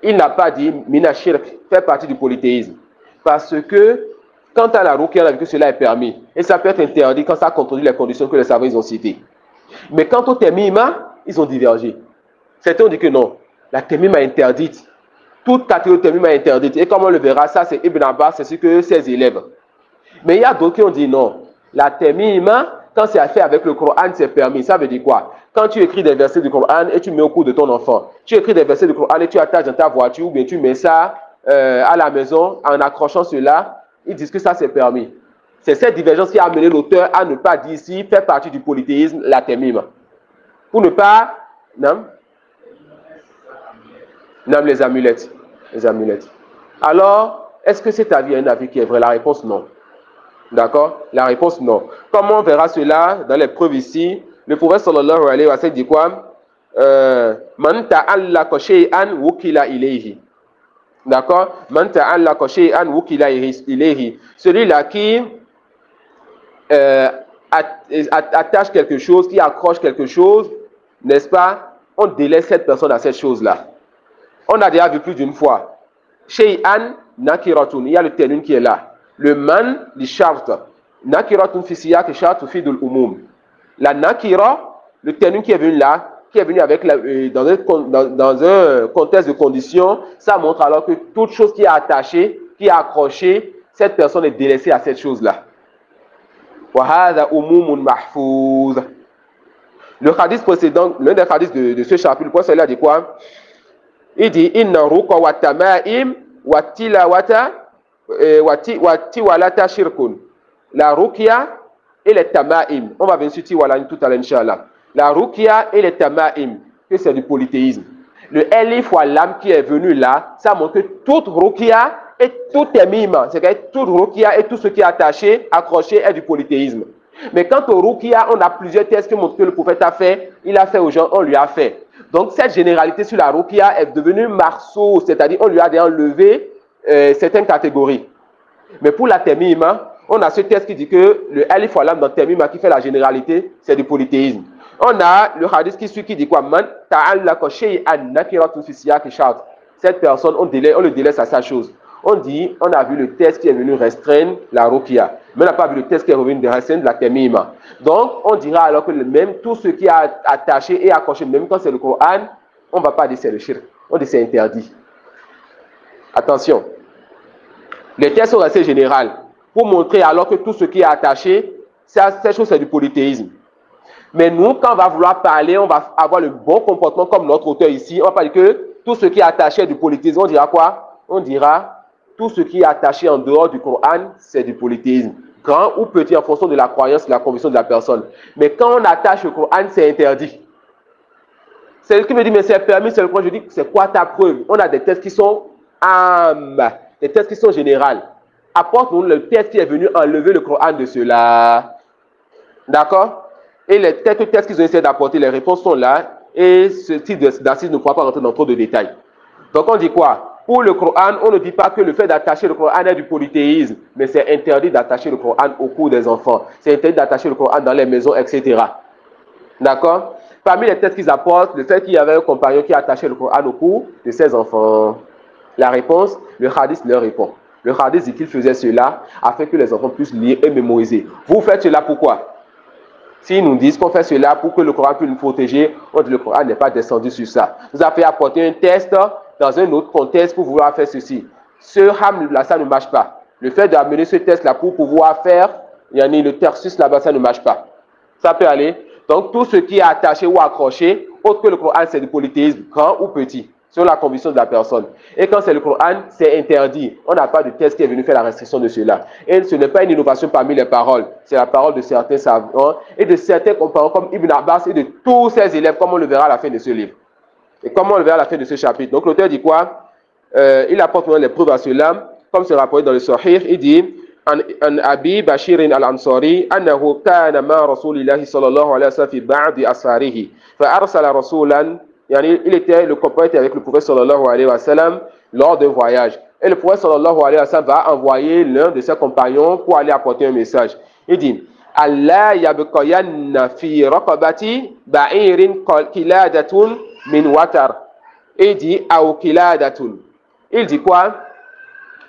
il n'a pas dit mina shirk, fait partie du polythéisme? Parce que quant à la ruqya, on a vu que cela est permis. Et ça peut être interdit quand ça contredit les conditions que les savants ont citées. Mais quant au temima, ils ont divergé. Certains ont dit que non, la temima est interdite. Toute catégorie de temima est interdite. Et comme on le verra, ça c'est Ibn Abbas, c'est ce que ses élèves. Mais il y a d'autres qui ont dit non. La temima, quand c'est fait avec le Coran, c'est permis. Ça veut dire quoi? Quand tu écris des versets du Coran et tu mets au cou de ton enfant, tu écris des versets du Coran et tu attaches dans ta voiture ou bien tu mets ça à la maison en accrochant cela, ils disent que ça c'est permis. C'est cette divergence qui a amené l'auteur à ne pas dire ici, fait partie du polythéisme, la temima. Pour ne pas... Non, les amulettes. Les amulettes. Alors, est-ce que cet avis est un avis qui est vrai? La réponse non. D'accord? La réponse non. Comme on verra cela dans les preuves ici, le prophète sallallahu alayhi wa sallam dit quoi? Man ta'allaqa shay'an wukila ilayhi. D'accord? Man ta'allaqa shay'an wukila ilayhi. Celui-là qui attache quelque chose, qui accroche quelque chose, n'est-ce pas? on délaisse cette personne à cette chose-là. On a déjà vu plus d'une fois. Shay'an nakiratun, il y a le ténun qui est là. Le man, li shart. Nakiratun fi siyak shart tufidul umum. La nakira, le ténun qui est venu là, qui est venu avec dans un contexte de condition, ça montre alors que toute chose qui est attachée, qui est accrochée, cette personne est délaissée à cette chose-là. Wa hadha umumun mahfouz. Le hadith précédent, l'un des hadiths de ce chapitre, le prophète a dit quoi? Il dit inna ruqa wa tamaim wa tilawata wa tiwalata shirkun. La ruqya et les tamaim. On va venir sur tiwala tout à l'heure, Inch'Allah. La ruqya et les tamaim, que c'est du polythéisme. Le elif wa lam qui est venu là, ça montre que toute ruqya et tout tamima, c'est-à-dire toute ruqya et tout ce qui est attaché, accroché est du polythéisme. Mais quant au ruqya, on a plusieurs tests que le prophète a fait, il a fait aux gens, on lui a fait. Donc cette généralité sur la ruqya est devenue marceau, c'est-à-dire on lui a enlevé certaines catégories. Mais pour la tamima, on a ce test qui dit que le alif wa lam dans tamima qui fait la généralité, c'est du polythéisme. On a le hadith qui suit qui dit quoi? Man ta'allaqa shay'an nakiratun fi siyaq shart. Cette personne, on le délaisse à sa chose. On dit, on a vu le test qui est venu restreindre la ruqya, mais on n'a pas vu le test qui est revenu de restreindre la tamima. Donc, on dira alors que même tout ce qui est attaché et accroché, même quand c'est le Coran, on ne va pas dire c'est le shirk. On dit c'est interdit. Attention. Les tests sont assez généraux pour montrer alors que tout ce qui est attaché, cette chose c'est du polythéisme. Mais nous, quand on va vouloir parler, on va avoir le bon comportement comme notre auteur ici. On va pas dire que tout ce qui est attaché est du polythéisme. On dira quoi? On dira tout ce qui est attaché en dehors du Coran, c'est du polythéisme. Grand ou petit en fonction de la croyance et de la conviction de la personne. Mais quand on attache le Coran, c'est interdit. C'est ce qui me dit, mais c'est permis, c'est le Coran. Je dis, c'est quoi ta preuve? On a des tests qui sont des tests qui sont généraux. Apporte-nous le test qui est venu enlever le Coran de cela. D'accord? Et les tests qu'ils ont essayé d'apporter, les réponses sont là. Et ce type d'assise ne pourra pas rentrer dans trop de détails. Donc on dit quoi? Pour le Coran, on ne dit pas que le fait d'attacher le Coran est du polythéisme, mais c'est interdit d'attacher le Coran au cou des enfants. C'est interdit d'attacher le Coran dans les maisons, etc. D'accord? Parmi les tests qu'ils apportent, le fait qu'il y avait un compagnon qui attachait le Coran au cou de ses enfants. La réponse, le hadith leur répond. Le hadith dit qu'il faisait cela afin que les enfants puissent lire et mémoriser. Vous faites cela pourquoi? S'ils nous disent qu'on fait cela pour que le Coran puisse nous protéger, on dit que le Coran n'est pas descendu sur ça. Vous avez apporté un test dans un autre contexte pour vouloir faire ceci. Ce ham-là, ça ne marche pas. Le fait d'amener ce test-là pour pouvoir faire, le tersus là-bas, ça ne marche pas. Ça peut aller. Donc, tout ce qui est attaché ou accroché, autre que le Coran, c'est du polythéisme, grand ou petit, selon la conviction de la personne. Et quand c'est le Coran, c'est interdit. On n'a pas de test qui est venu faire la restriction de cela. Et ce n'est pas une innovation parmi les paroles. C'est la parole de certains savants et de certains compagnons comme Ibn Abbas et de tous ses élèves, comme on le verra à la fin de ce livre. Et comment on le verra à la fin de ce chapitre. Donc l'auteur dit quoi? Il apporte les preuves à cela, comme c'est rapporté dans le Sahih. Il dit an Abi Bashir al-Ansari annahu kana ma Rasulillahi sallallahu alayhi wa sallam fi ba'di asfarihi fa arsala rasulan. Le compagnon était avec le prophète sallallahu alayhi wa sallam lors d'un voyage. Et le prophète sallallahu alayhi wa sallam va envoyer l'un de ses compagnons pour aller apporter un message. Il dit Allah yabqayanna fi raqabati ba'irin kiladatun min watar. Il dit aoukiladatun. Il dit quoi?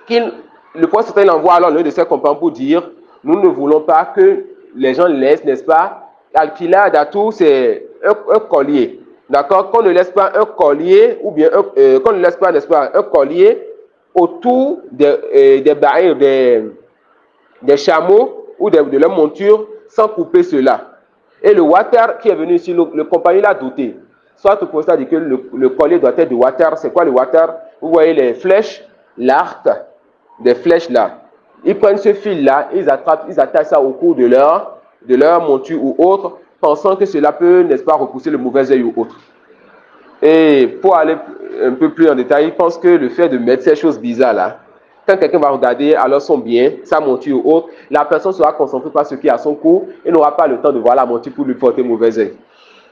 Le prophète il envoie alors l'un de ses compagnons pour dire nous ne voulons pas que les gens laissent, n'est-ce pas? Al-kiladatu, c'est un collier. D'accord? Qu'on ne laisse pas un collier, ou bien qu'on ne laisse pas, n'est-ce pas, un collier autour des barrières, des chameaux ou de leur monture sans couper cela. Et le water qui est venu ici, le compagnon l'a douté. Soit le prophète dit que le collier doit être du water. C'est quoi le water? Vous voyez les flèches, l'arc, des flèches là. Ils prennent ce fil-là, ils attachent ça au cou de leur monture ou autre, pensant que cela peut, n'est-ce pas, repousser le mauvais œil ou autre. Et pour aller un peu plus en détail, ils pensent que le fait de mettre ces choses bizarres-là, quand quelqu'un va regarder alors son bien, sa monture ou autre, la personne sera concentrée par ce qui est à son cou et n'aura pas le temps de voir la monture pour lui porter mauvais œil.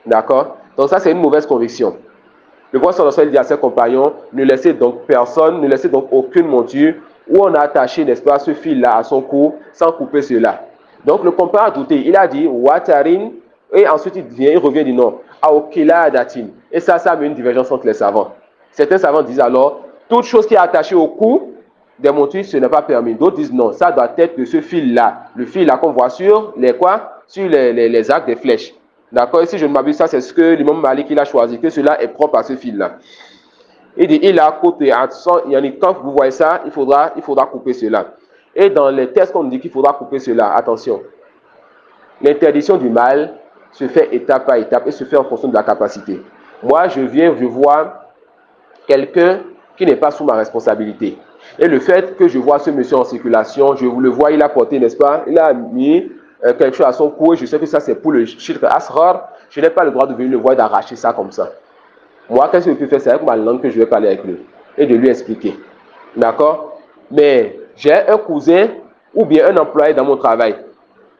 D'accord? Donc ça, c'est une mauvaise conviction. Le prophète dit à ses compagnons, ne laissez donc personne, ne laissez donc aucune monture où on a attaché, n'est-ce pas, ce fil-là à son cou sans couper cela. Donc le compagnon a douté, il a dit, watarin, et ensuite il revient du nom, aokiladatin. Et ça a mis une divergence entre les savants. Certains savants disent alors, toute chose qui est attachée au cou des montures, ce n'est pas permis. D'autres disent non, ça doit être de ce fil-là. Le fil-là qu'on voit sur les quoi? Sur les arcs des flèches. D'accord? Et si je ne m'abuse, ça c'est ce que l'imam Malik il a choisi, que cela est propre à ce fil-là. Il dit, il a coupé, quand vous voyez ça, il faudra couper cela. Et dans les textes qu'on dit qu'il faudra couper cela, attention, l'interdiction du mal se fait étape par étape et se fait en fonction de la capacité. Moi, je vois quelqu'un qui n'est pas sous ma responsabilité. Et le fait que je vois ce monsieur en circulation, je le vois, il a porté, n'est-ce pas, il a mis quelque chose à son cou et je sais que ça c'est pour le shirk asghar, je n'ai pas le droit de venir le voir et d'arracher ça comme ça. Moi, qu'est-ce que je peux faire? C'est avec ma langue que je vais parler avec lui et de lui expliquer. D'accord? Mais j'ai un cousin ou bien un employé dans mon travail.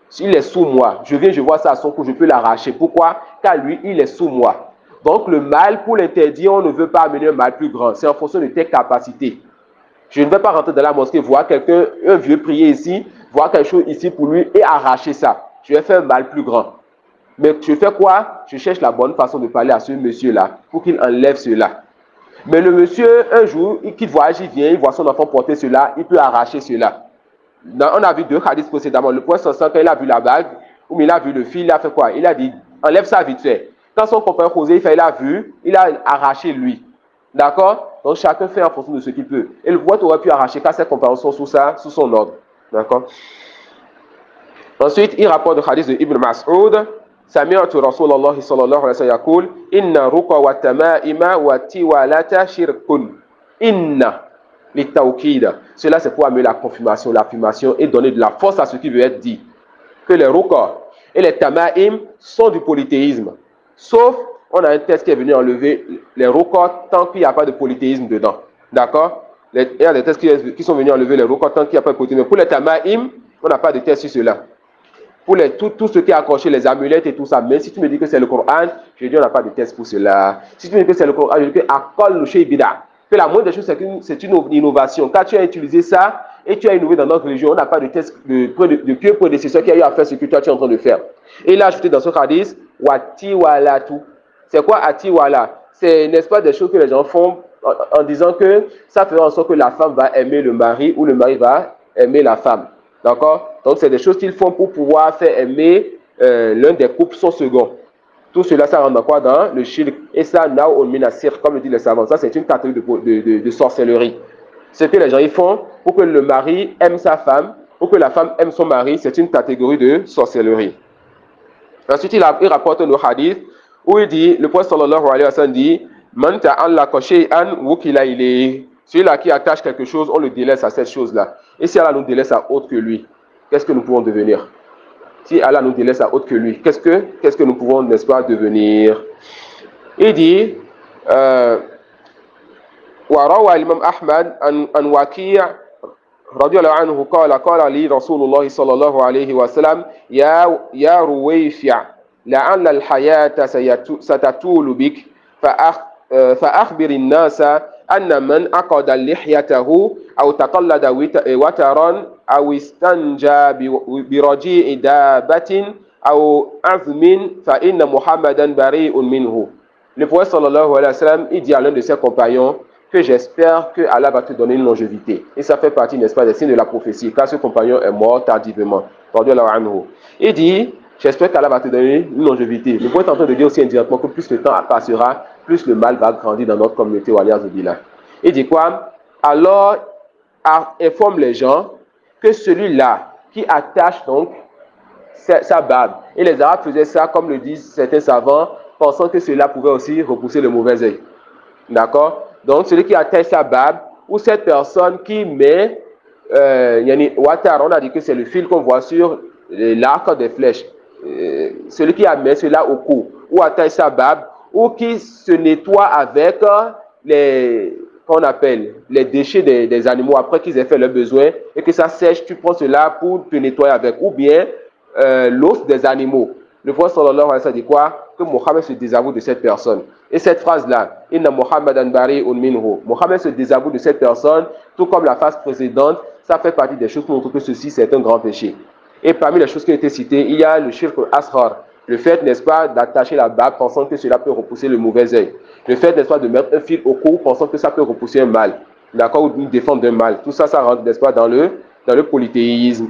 S'il est sous moi, je vois ça à son cou, je peux l'arracher. Pourquoi? Car lui, il est sous moi. Donc, le mal, pour l'interdire, on ne veut pas amener un mal plus grand. C'est en fonction de tes capacités. Je ne vais pas rentrer dans la mosquée, voir quelqu'un, un vieux prier ici, voir quelque chose ici pour lui et arracher ça. Je vais faire un mal plus grand. Mais je fais quoi? Je cherche la bonne façon de parler à ce monsieur-là pour qu'il enlève cela. Mais le monsieur, un jour, qu'il voyage, il vient, il voit son enfant porter cela, il peut arracher cela. On a vu 2 hadiths précédemment. Le prophète sallallahu alayhi wa sallam, quand il a vu la bague, ou il a vu le fil, il a fait quoi? Il a dit, enlève ça vite fait. Quand son compagnon causait, il a vu, il a arraché lui. D'accord? Donc chacun fait en fonction de ce qu'il peut. Et le prophète aurait pu arracher car ses compagnons sont sous son ordre. D'accord? Ensuite, il rapporte le hadith de Ibn Mas'ud. Sami'tu Rasulullah sallallahu alayhi wa sallam yaqul inna ruqa wa tama'ima wa tiwalata shirkun. Inna litawkid. Cela c'est pour amener la confirmation, l'affirmation et donner de la force à ce qui veut être dit. Que les ruqa et les tama'im sont du polythéisme. Sauf, on a un texte qui est venu enlever les ruqa tant qu'il n'y a pas de polythéisme dedans. D'accord? Il y a des textes qui sont venus enlever les ruqa tant qu'il n'y a pas de polythéisme. Pour les tama'im, on n'a pas de texte sur cela. Pour tout ce qui est accroché, les amulettes et tout ça. Mais si tu me dis que c'est le Coran, je dis on n'a pas de test pour cela. Si tu me dis que c'est le Coran, je dis que akol le shay bida. Que la moindre des choses, c'est une innovation. Quand tu as utilisé ça et tu as innové dans notre religion, on n'a pas de test de pieux prédécesseur qui a eu à faire ce que toi tu es en train de faire. Et il a ajouté dans ce hadith, wati wala tout. C'est quoi ati wala? C'est, n'est-ce pas, des choses que les gens font en disant que ça fera en sorte que la femme va aimer le mari ou le mari va aimer la femme. D'accord? Donc, c'est des choses qu'ils font pour pouvoir faire aimer l'un des couples son second. Tout cela, ça rentre dans quoi? Dans le shirk. Et ça, na'un min as-sirq, comme le disent les savants. Ça, c'est une catégorie de sorcellerie. Ce que les gens ils font pour que le mari aime sa femme, pour que la femme aime son mari, c'est une catégorie de sorcellerie. Ensuite, il rapporte un hadith où il dit, le prophète sallallahu alayhi wa sallam dit, man ta'allaqa shay'an wukila ilayhi. Celui-là qui attache quelque chose, on le délaisse à cette chose-là. Et si Allah nous délaisse à autre que lui, qu'est-ce que nous pouvons devenir? Si Allah nous délaisse à autre que lui, qu'est-ce que nous pouvons, n'est-ce pas, devenir? Il dit, وروى الإمام أحمد عن وكيع رضي الله عنه قال لي رسول الله صلى الله عليه وسلم يا رويفع لعل الحياة ستطول بك فأخبر الناس أن من عقد لحيته أو تقلد وترا أو استنجى برجيع دابة أو عظم فإن محمدا بريء منه. Le prophète sallallahu alayhi wa sallam, il dit à l'un de ses compagnons que j'espère que Allah va te donner une longévité. Et ça fait partie, n'est-ce pas, des signes de la prophétie, car ce compagnon est mort tardivement. Il dit, j'espère qu'Allah va te donner une longévité. Le prophète est en train de dire aussi indirectement que plus le temps passera, plus le mal va grandir dans notre communauté. Il dit quoi? Alors, informe les gens que celui-là qui attache donc sa barbe, et les Arabes faisaient ça, comme le disent certains savants, pensant que cela pouvait aussi repousser le mauvais œil. D'accord? Donc, celui qui attache sa barbe, ou cette personne qui met, watar, on a dit que c'est le fil qu'on voit sur l'arc des flèches. Celui qui met cela au cou, ou attache sa barbe, ou qui se nettoie avec qu'on appelle les déchets des animaux après qu'ils aient fait leurs besoins, et que ça sèche, tu prends cela pour te nettoyer avec, ou bien l'os des animaux. Le prophète sallallahu alayhi wa sallam dit quoi? Que Mohammed se désavoue de cette personne. Et cette phrase-là, Inna Muhammadan bari'un minhu. Mohammed se désavoue de cette personne, tout comme la phrase précédente, ça fait partie des choses qui montrent que ceci c'est un grand péché. Et parmi les choses qui ont été citées, il y a le shirk asghar. Le fait, n'est-ce pas, d'attacher la bague pensant que cela peut repousser le mauvais œil. Le fait, n'est-ce pas, de mettre un fil au cou pensant que ça peut repousser un mal. D'accord, ou une défense d'un mal. Tout ça, ça rentre, n'est-ce pas, dans le polythéisme.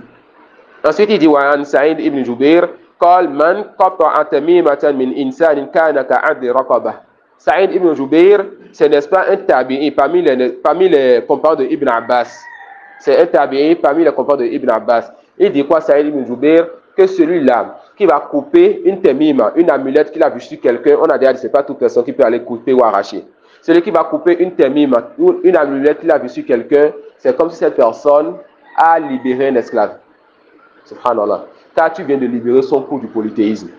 Ensuite, il dit, وعن سعيد ibn Jubair, قال من قطع تميمة من إنسان كان كعدل رقبة. Saïd ibn Jubair, c'est, n'est-ce pas, un tabi'i parmi les compagnons de Ibn Abbas. C'est un tabi'i parmi les compagnons de Ibn Abbas. Il dit quoi, Saïd ibn Jubair? Que celui-là qui va couper une temima, une amulette qu'il a vue sur quelqu'un, on a déjà dit, c'est pas toute personne qui peut aller couper ou arracher. Celui qui va couper une temima, une amulette qu'il a vue sur quelqu'un, c'est comme si cette personne a libéré un esclave. Subhanallah. Car tu viens de libérer son coup du polythéisme,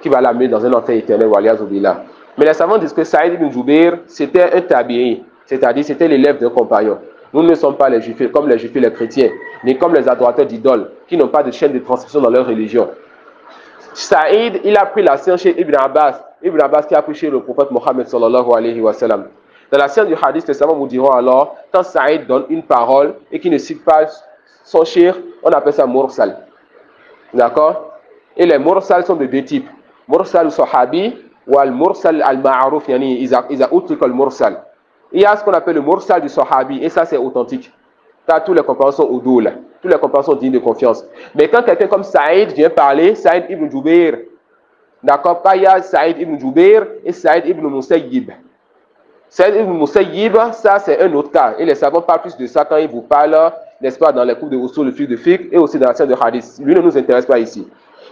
qui va l'amener dans un enfer éternel, waliyazubillah. Mais les savants disent que Saïd ibn Jubair, c'était un tabi'i, c'est-à-dire c'était l'élève d'un compagnon. Nous ne sommes pas les juifs, comme les juifs et les chrétiens, ni comme les adorateurs d'idoles, qui n'ont pas de chaîne de transmission dans leur religion. Saïd, il a pris la science chez Ibn Abbas. Ibn Abbas qui a pris chez le prophète Mohammed sallallahu alayhi wa sallam. Dans la science du hadith, les savants vous diront alors, quand Saïd donne une parole et qu'il ne cite pas son shir, on appelle ça mursal. D'accord? Et les mursal sont de deux types. Mursal sahabi ou al-mursal al-ma'aruf, yani ils outrent le mursal. Il y a ce qu'on appelle le mursal du sahabi, et ça c'est authentique. Car tous les compagnons sont oudoul, tous les compagnons sont dignes de confiance. Mais quand quelqu'un comme Saïd vient parler, Saïd ibn Jubair, d'accord, pas il y a Saïd ibn Jubair et Saïd ibn Musayyib. Saïd ibn Musayyib, ça c'est un autre cas. Et les savants parlent plus de ça quand ils vous parlent, n'est-ce pas, dans les cours de usul, le fiqh de fiqh, et aussi dans la scène de hadith. Lui ne nous intéresse pas ici.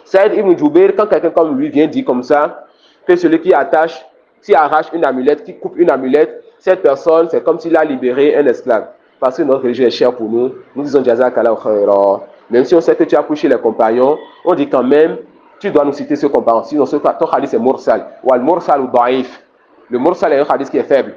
Saïd ibn Jubair, quand quelqu'un comme lui vient dire comme ça, que celui qui attache, qui arrache une amulette, qui coupe une amulette, cette personne, c'est comme s'il a libéré un esclave. Parce que notre religion est chère pour nous. Nous disons Jazakallahu khairan. Même si on sait que tu as couché les compagnons, on dit quand même, tu dois nous citer ce compagnon. Sinon, ton hadith est mursal. Ou al-mursal ou daif. Le mursal est un hadith qui est faible.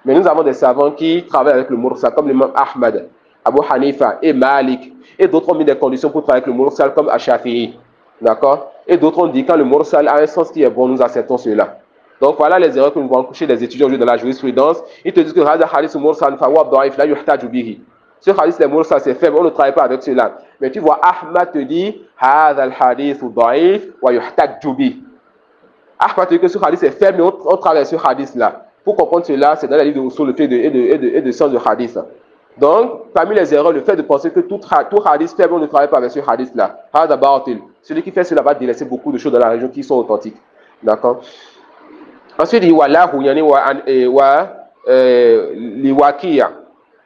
Mais nous avons des savants qui travaillent avec le mursal, comme l'imam Ahmad, Abu Hanifa et Malik. Et d'autres ont mis des conditions pour travailler avec le mursal, comme Ash-Shafi'i. D'accord? Et d'autres ont dit quand le mursal a un sens qui est bon, nous acceptons cela. Donc voilà les erreurs que nous voyons coucher des étudiants aujourd'hui dans la jurisprudence. Ils te disent que Hada hadith mursal fawab daif la yuhtaju bihi. Ce hadith le mursal c'est faible, on ne travaille pas avec cela. Mais tu vois Ahmad te dit Hada al-hadith daif wa yuhtaju bihi. Ahmad te dit que ce hadith est faible, mais on travaille sur ce hadith là. Pour comprendre cela, c'est dans les livres de usul et de sciences de hadith. Donc, parmi les erreurs, le fait de penser que tout hadith faible, on ne travaille pas avec ce hadith là. Hada batil. Celui qui fait cela va délaisser beaucoup de choses dans la région qui sont authentiques. D'accord? Ensuite, il y a l'Iwakiya.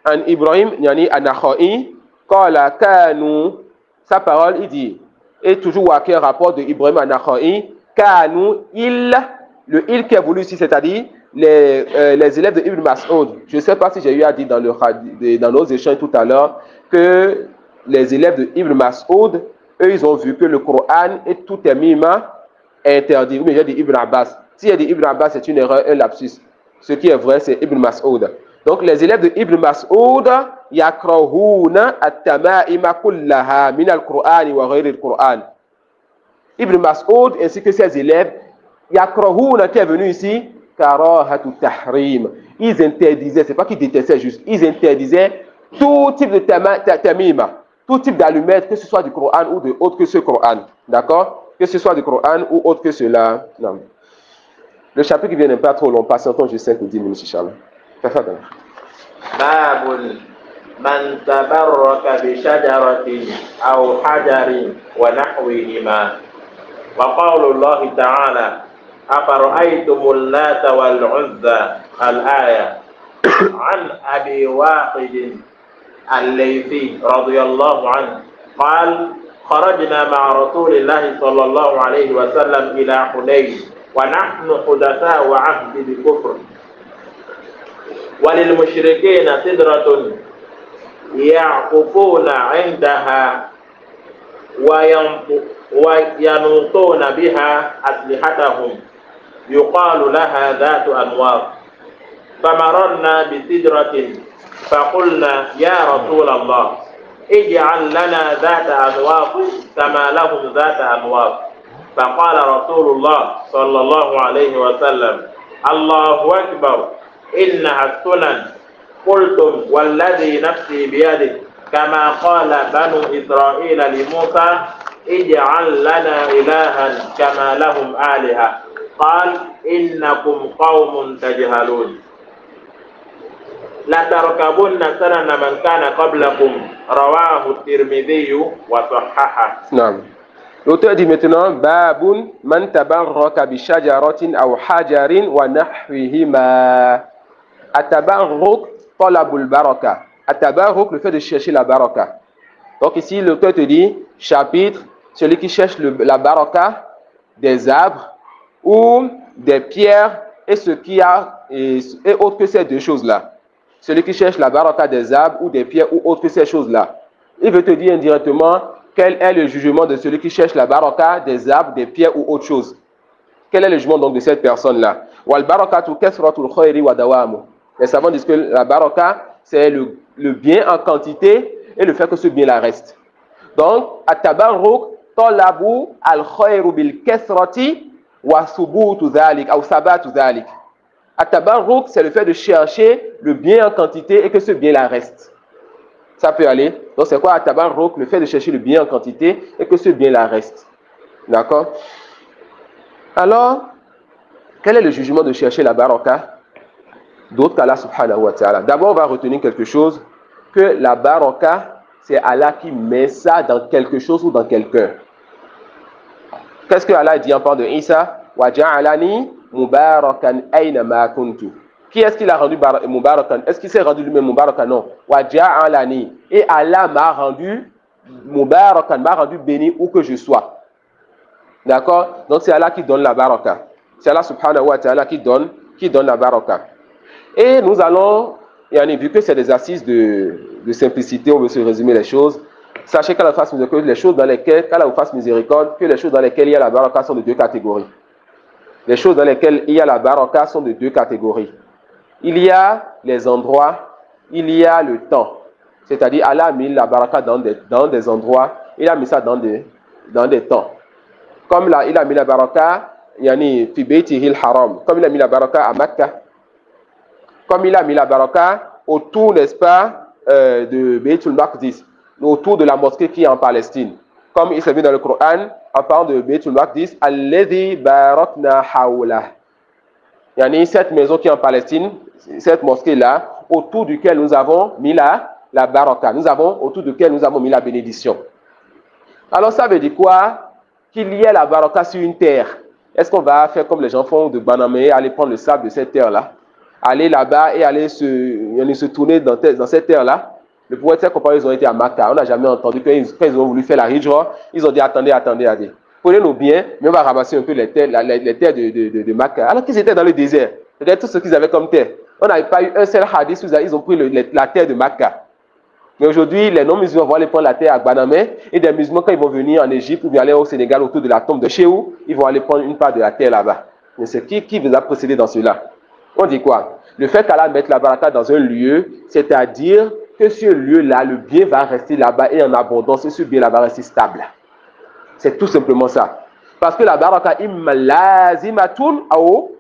En Ibrahim, yani Anakhoi, Kala Kanu, sa parole, il dit, et toujours Wakiya, rapport de Ibrahim Anakhoi, Kanu, le il qui est voulu ici, c'est-à-dire les élèves de Ibn Mas'ud. Je ne sais pas si j'ai eu à dire dans nos échanges tout à l'heure que les élèves de Ibn Mas'ud, eux, ils ont vu que le Coran et tout est mima interdit. Oui, mais j'ai dit Ibn Abbas. Si il y a dit Ibn Abbas, c'est une erreur, un lapsus. Ce qui est vrai, c'est Ibn Mas'ud. Donc, les élèves de Ibn Mas'ud, yakrahuna at-tama'ima kullaha min al-Qur'an wa ghayr al-Qur'an. Ibn Mas'ud ainsi que ses élèves, yakrahuna qui est venu ici, karahatu tahrim. Ils interdisaient, c'est pas qu'ils détestaient juste, ils interdisaient tout type de tamima, tout type d'allumette, que ce soit du Coran ou de autre que ce Coran. D'accord? Que ce soit du Coran ou autre que cela. Non. Le chapitre qui vient n'est pas trop long, patientons juste 5 ou 10 minutes, Inch'Allah. Babun man tabarraka bi shajaratin aw hajarin wa nahwihima. Wa qawlu Allah ta'ala afara'aytumul lata wal uzza al-aya an abi waqid al-laythi radiyallahu anhu qala خرجنا مع رسول الله صلى الله عليه وسلم إلى حنين ونحن حدثاء عهد بالكفر وللمشركين سدرة يعكفون عندها وينوطون بها أسلحتهم يقال لها ذات أنواط فمررنا بسدرة فقلنا يا رسول الله اجعل لنا ذات أنواط كما لهم ذات أنواط فقال رسول الله صلى الله عليه وسلم الله أكبر إنها السنن قلتم والذي نفسي بيده كما قال بنو إسرائيل لموسى اجعل لنا إلها كما لهم آلهة قال إنكم قوم تجهلون لتركبن سنن من كان قبلكم رواه الترمذي وصححه. نعم. L'auteur dit maintenant Babun man tabarraka bi shajaratin aw hajarin wa nahwihima. Atabarruk talabul baraka. Atabarruk, le fait de chercher la baraka. Donc ici l'auteur te dit chapitre celui qui cherche la baraka des arbres ou des pierres et ce qui a et autre que ces deux choses-là. Celui qui cherche la baraka des arbres ou des pierres ou autre que ces choses-là. Il veut te dire indirectement quel est le jugement de celui qui cherche la baraka des arbres, des pierres ou autre chose. Quel est le jugement donc de cette personne-là? Wal barakatu kasratul khayri wa dawamu. Les savants disent que la baraka, c'est le bien en quantité et le fait que ce bien-là reste. Donc, at-tabarruk talabu al-khayru bil kasrati wa subutu dhalik ou sabatu dhalik. At-tabarruk, c'est le fait de chercher le bien en quantité et que ce bien-là reste. Ça peut aller. Donc, c'est quoi at-tabarruk? Le fait de chercher le bien en quantité et que ce bien-là reste. D'accord? Alors, quel est le jugement de chercher la baraka d'autre qu'Allah subhanahu wa ta'ala? D'abord, on va retenir quelque chose, que la baraka, c'est Allah qui met ça dans quelque chose ou dans quelqu'un. Qu'est-ce que Allah dit en parlant de Isa? Wa ja'alani mubarakan aina ma kuntu. Qui est-ce qu'il a rendu mubarakan? Est-ce qu'il s'est rendu lui-même mubarakan? Non. Wa ja'alani. Et Allah m'a rendu mubarakan, m'a rendu béni où que je sois. D'accord? Donc c'est Allah qui donne la baraka. C'est Allah subhanahu wa ta'ala qui donne la baraka. Et nous allons, vu que c'est des assises de simplicité, on veut se résumer les choses. Sachez qu'Allah fasse miséricorde, les choses dans lesquelles, qu'Allah vous fasse miséricorde, que les choses dans lesquelles il y a la baraka sont de deux catégories. Les choses dans lesquelles il y a la baraka sont de deux catégories. Il y a les endroits, il y a le temps. C'est-à-dire, Allah a mis la baraka dans des endroits, il a mis ça dans des temps. Comme là, il a mis la baraka, fi baytihil haram, comme il a mis la baraka à Makkah, comme il a mis la baraka autour, n'est-ce pas, de Baytul Maqdis, autour de la mosquée qui est en Palestine. Comme il s'est vu dans le Coran, en parlant de Baytul Maqdis, Alladhi barakna hawla. Cette maison qui est en Palestine, cette mosquée-là, autour duquel nous avons mis la baraka, autour duquel nous avons mis la bénédiction. Alors ça veut dire quoi? Qu'il y ait la baraka sur une terre. Est-ce qu'on va faire comme les gens font de Banamé, aller prendre le sable de cette terre-là, aller là-bas et aller se tourner dans cette terre-là? Le prophète, ses compagnons, ils ont été à Makkah. On n'a jamais entendu quand ils ont voulu faire la hijra, ils ont dit attendez. Prenez-nous bien, mais on va ramasser un peu les terres de Makkah. Alors qu'ils étaient dans le désert. Regardez tout ce qu'ils avaient comme terre. On n'avait pas eu un seul hadith où ils ont pris la terre de Makkah. Mais aujourd'hui, les non-musulmans vont aller prendre la terre à Banamé et des musulmans, quand ils vont venir en Égypte ou bien aller au Sénégal autour de la tombe de Chéhou, ils vont aller prendre une part de la terre là-bas. Mais c'est qui vous a précédé dans cela? On dit quoi? Le fait qu'Allah mette la baraka dans un lieu, c'est-à-dire que ce lieu-là, le bien va rester là-bas et en abondance et ce bien-là va rester stable. C'est tout simplement ça. Parce que la baraka imma lazimatun ou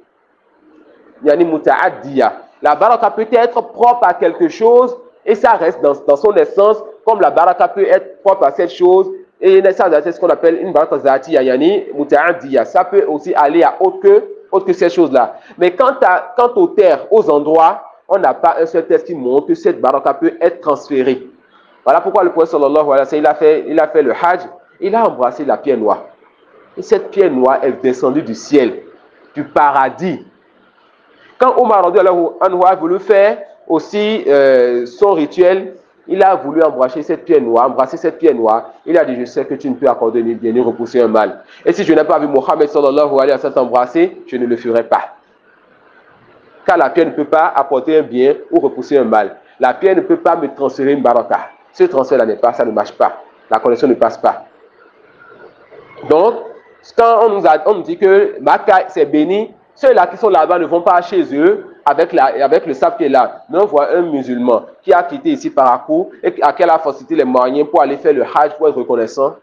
yani muta'addiya. La baraka peut être propre à quelque chose et ça reste dans son essence, comme la baraka peut être propre à cette chose et ça c'est ce qu'on appelle une baraka zatiya yani muta'addiya. Ça peut aussi aller à autre que ces choses-là. Mais quant aux terres, aux endroits, on n'a pas un seul texte qui montre que cette baraka peut être transférée. Voilà pourquoi le prophète sallallahu alayhi wa sallam, il a fait le hajj, il a embrassé la pierre noire. Et cette pierre noire est descendue du ciel, du paradis. Quand Omar a voulu faire aussi son rituel, il a voulu embrasser cette pierre noire. Il a dit, je sais que tu ne peux accorder ni bien ni repousser un mal. Et si je n'ai pas vu Mohammed sallallahu alayhi wa sallam t'embrasser, je ne le ferai pas. Car la pierre ne peut pas apporter un bien ou repousser un mal. La pierre ne peut pas me transférer une baraka. Ce transfert-là n'est pas, ça ne marche pas. La connexion ne passe pas. Donc, quand on nous dit que Makkah c'est béni, ceux-là qui sont là-bas ne vont pas chez eux avec le sable qui est là. Mais on voit un musulman qui a quitté ici par Akou et à qui a facilité les moyens pour aller faire le hajj pour être reconnaissant.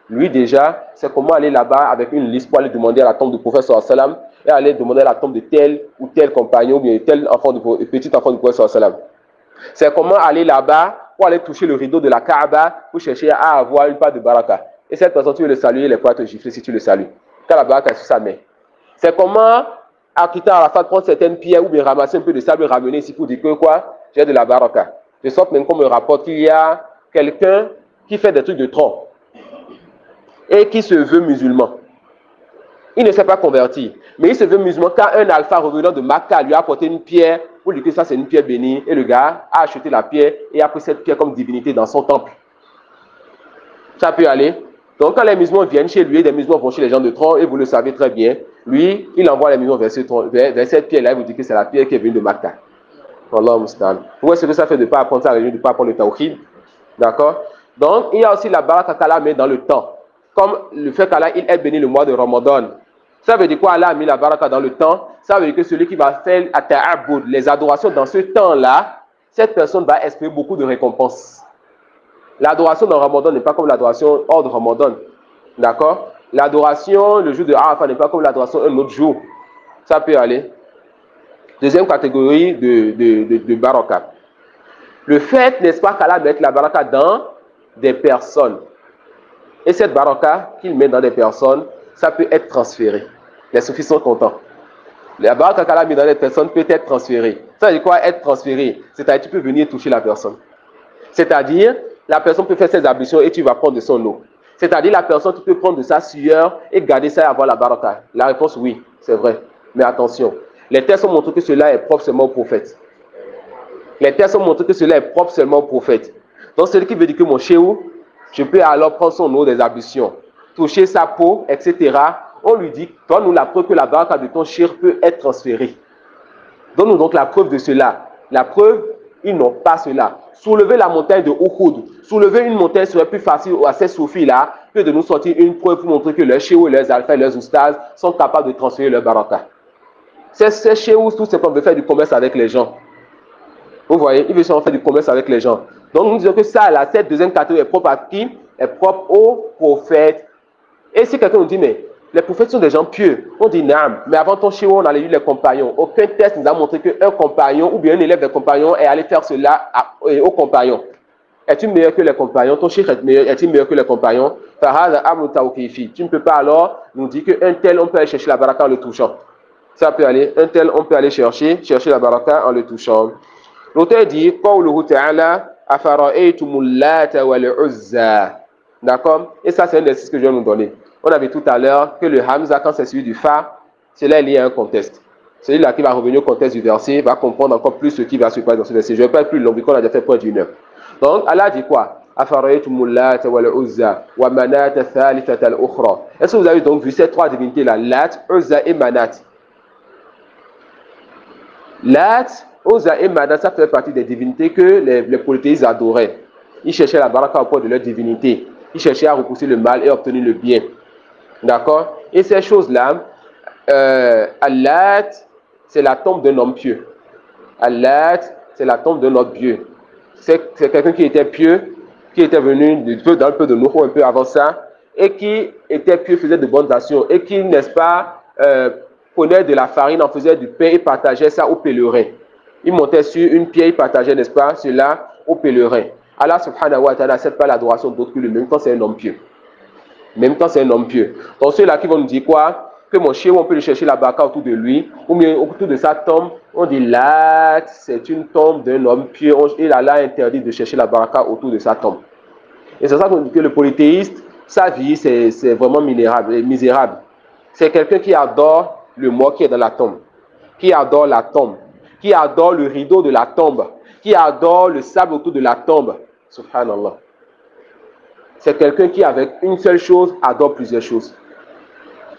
Lui déjà, c'est comment aller là-bas avec une liste pour aller demander à la tombe du prophète sallallahu alayhi wa sallam et aller demander à la tombe de tel ou tel compagnon ou bien tel petit enfant du prophète sallallahu alayhi wa sallam. C'est comment aller là-bas pour aller toucher le rideau de la Kaaba pour chercher à avoir une part de baraka. et cette personne, tu veux le saluer, il est prêt à te gifler si tu le salues. Quand la baraka est sur sa main. C'est comment Akita Arafat prendre certaines pierres ou bien ramasser un peu de sable et ramener ici pour dire que quoi? J'ai de la baraka. De sorte même qu'on me rapporte qu'il y a quelqu'un qui fait des trucs de tronc et qui se veut musulman. Il ne s'est pas converti, mais il se veut musulman quand un alpha revenant de Makkah lui a apporté une pierre pour dire que ça c'est une pierre bénie et le gars a acheté la pierre et a pris cette pierre comme divinité dans son temple. Ça peut aller. Donc quand les musulmans viennent chez lui, les musulmans vont chez les gens de tronc et vous le savez très bien, lui il envoie les musulmans vers cette pierre là et vous dit que c'est la pierre qui est venue de Makkah. Allah mustan. Où est-ce que ça fait de ne pas apprendre ça, de ne pas apprendre le tawhid? D'accord? Donc il y a aussi la baraka qu'Allah met dans le temps. Comme le fait qu'Allah il ait béni le mois de Ramadan. Ça veut dire quoi? Allah a mis la baraka dans le temps. Ça veut dire que celui qui va faire les adorations dans ce temps-là, cette personne va espérer beaucoup de récompenses. L'adoration dans Ramadan n'est pas comme l'adoration hors de Ramadan. D'accord? L'adoration, le jour de Arafat n'est pas comme l'adoration un autre jour. Ça peut aller. Deuxième catégorie de baraka. Le fait, n'est-ce pas, qu'Allah mette la baraka dans des personnes. Et cette baraka qu'il met dans des personnes, ça peut être transféré. Les soufis sont contents. La baraka qu'Allah met dans des personnes peut être transférée. Ça veut dire quoi être transféré? C'est-à-dire tu peux venir toucher la personne. C'est-à-dire la personne peut faire ses ablutions et tu vas prendre de son eau. C'est-à-dire la personne tu peux prendre de sa sueur et garder ça et avoir la baraka. La réponse oui, c'est vrai. Mais attention, les textes ont montré que cela est propre seulement au prophète. Les textes ont montré que cela est propre seulement au prophète. Donc celui qui veut dire que mon chéou, je peux alors prendre son eau des ablutions, toucher sa peau, etc. On lui dit, donne-nous la preuve que la baraka de ton shir peut être transférée. Donne-nous donc la preuve de cela. La preuve, ils n'ont pas cela. Soulever la montagne de Uhud, soulever une montagne serait plus facile à ces soufis-là que de nous sortir une preuve pour montrer que leurs chéous, leurs alphas, leurs oustas sont capables de transférer leur baraka. Ces chéous, tout ce qu'on veut faire du commerce avec les gens. Vous voyez, ils veulent faire du commerce avec les gens. Donc nous disons que ça, là, cette deuxième catégorie est propre à qui? Est propre aux prophètes. Et si quelqu'un nous dit, mais les prophètes sont des gens pieux, on dit non, mais avant ton chéou, on allait lire les compagnons. Aucun test nous a montré qu'un compagnon ou bien un élève des compagnons est allé faire cela aux compagnons. Es-tu meilleur que les compagnons? Ton chéri est-il meilleur que les compagnons? Tu ne peux pas alors nous dire qu'un tel, on peut aller chercher la baraka en le touchant. Ça peut aller, un tel, on peut aller chercher la baraka en le touchant. L'auteur dit, Qawluhu ta'ala, afara'aytumul lata wal uzza. D'accord? Et ça, c'est un exercice que je vais nous donner. On avait tout à l'heure que le Hamza, quand c'est celui du Fa, cela est lié à un contexte. Celui-là qui va revenir au contexte du verset va comprendre encore plus ce qui va se passer dans ce verset. Je ne vais pas être plus long, qu'on a déjà fait point d'une heure. Donc, Allah dit quoi? Afara'aytumul lata wal uzza wa manata thalithata al-ukhra. Est-ce que vous avez donc vu ces trois divinités-là, Lat, Uzza et Manat? Lat, Uzza et Manat, ça fait partie des divinités que les polythéistes adoraient. Ils cherchaient la baraka au point de leur divinité. Ils cherchaient à repousser le mal et obtenir le bien. D'accord? Et ces choses-là, Allat, c'est la tombe d'un homme pieux. Allat, c'est la tombe d'un homme pieux. C'est quelqu'un qui était pieux, qui était venu dans le peu de Nouhou, un peu avant ça, et qui était pieux, faisait de bonnes actions, et qui, n'est-ce pas, prenait de la farine, en faisait du pain et partageait ça aux pèlerins. Il montait sur une pierre, il partageait, n'est-ce pas, cela aux pèlerins. Allah subhanahu wa ta'ala n'accepte pas l'adoration d'autres que lui, même quand c'est un homme pieux. Même quand c'est un homme pieux. Donc ceux-là qui vont nous dire quoi? Que mon chien, on peut le chercher la baraka autour de lui, ou bien autour de sa tombe, on dit là, c'est une tombe d'un homme pieux, et Allah interdit de chercher la baraka autour de sa tombe. Et c'est ça qu'on dit que le polythéiste, sa vie, c'est vraiment misérable. C'est quelqu'un qui adore le mort qui est dans la tombe, qui adore la tombe, qui adore le rideau de la tombe, qui adore le sable autour de la tombe. Subhanallah. C'est quelqu'un qui, avec une seule chose, adore plusieurs choses.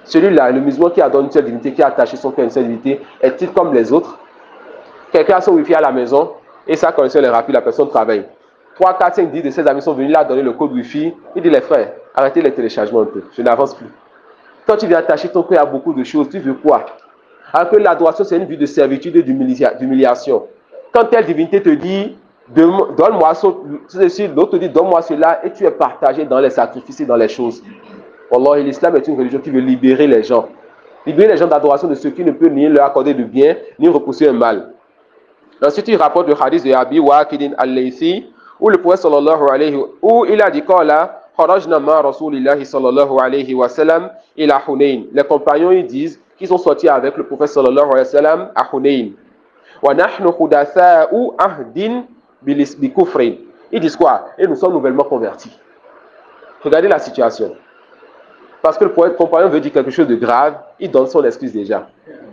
Celui-là, le musulman qui adore une seule divinité, qui a attaché son cœur à une seule divinité, est-il comme les autres? Quelqu'un a son wifi à la maison et sa connexion est rapide, la personne travaille. 3, 4, 5, 10 de ses amis sont venus là donner le code wifi. Il dit, les frères, arrêtez les téléchargements un peu, je n'avance plus. Quand tu viens attacher ton cœur à beaucoup de choses, tu veux quoi? Alors que l'adoration, c'est une vie de servitude et d'humiliation. Quand telle divinité te dit, donne-moi ceci, l'autre te dit, donne-moi cela, et tu es partagé dans les sacrifices et dans les choses. Wallah, l'islam est une religion qui veut libérer les gens. Libérer les gens d'adoration de ceux qui ne peuvent ni leur accorder de bien, ni repousser un mal. Ensuite, il rapporte le hadith de Abi Waqidin al-Laythi, où le prophète sallallahu alayhi wa sallam, où il a dit, Qala, خرجنا مع رسول الله صلى الله عليه وسلم إلى حنين. Les compagnons ils disent qu'ils sont sortis avec le prophète sallallahu alayhi wa sallam à Hunayn. وَنَحْنُ حُدَثَاءُ عَهْدٍ بِكُفْرٍ. Ils disent quoi? Et nous sommes nouvellement convertis. Regardez la situation. Parce que le compagnon veut dire quelque chose de grave, il donne son excuse déjà.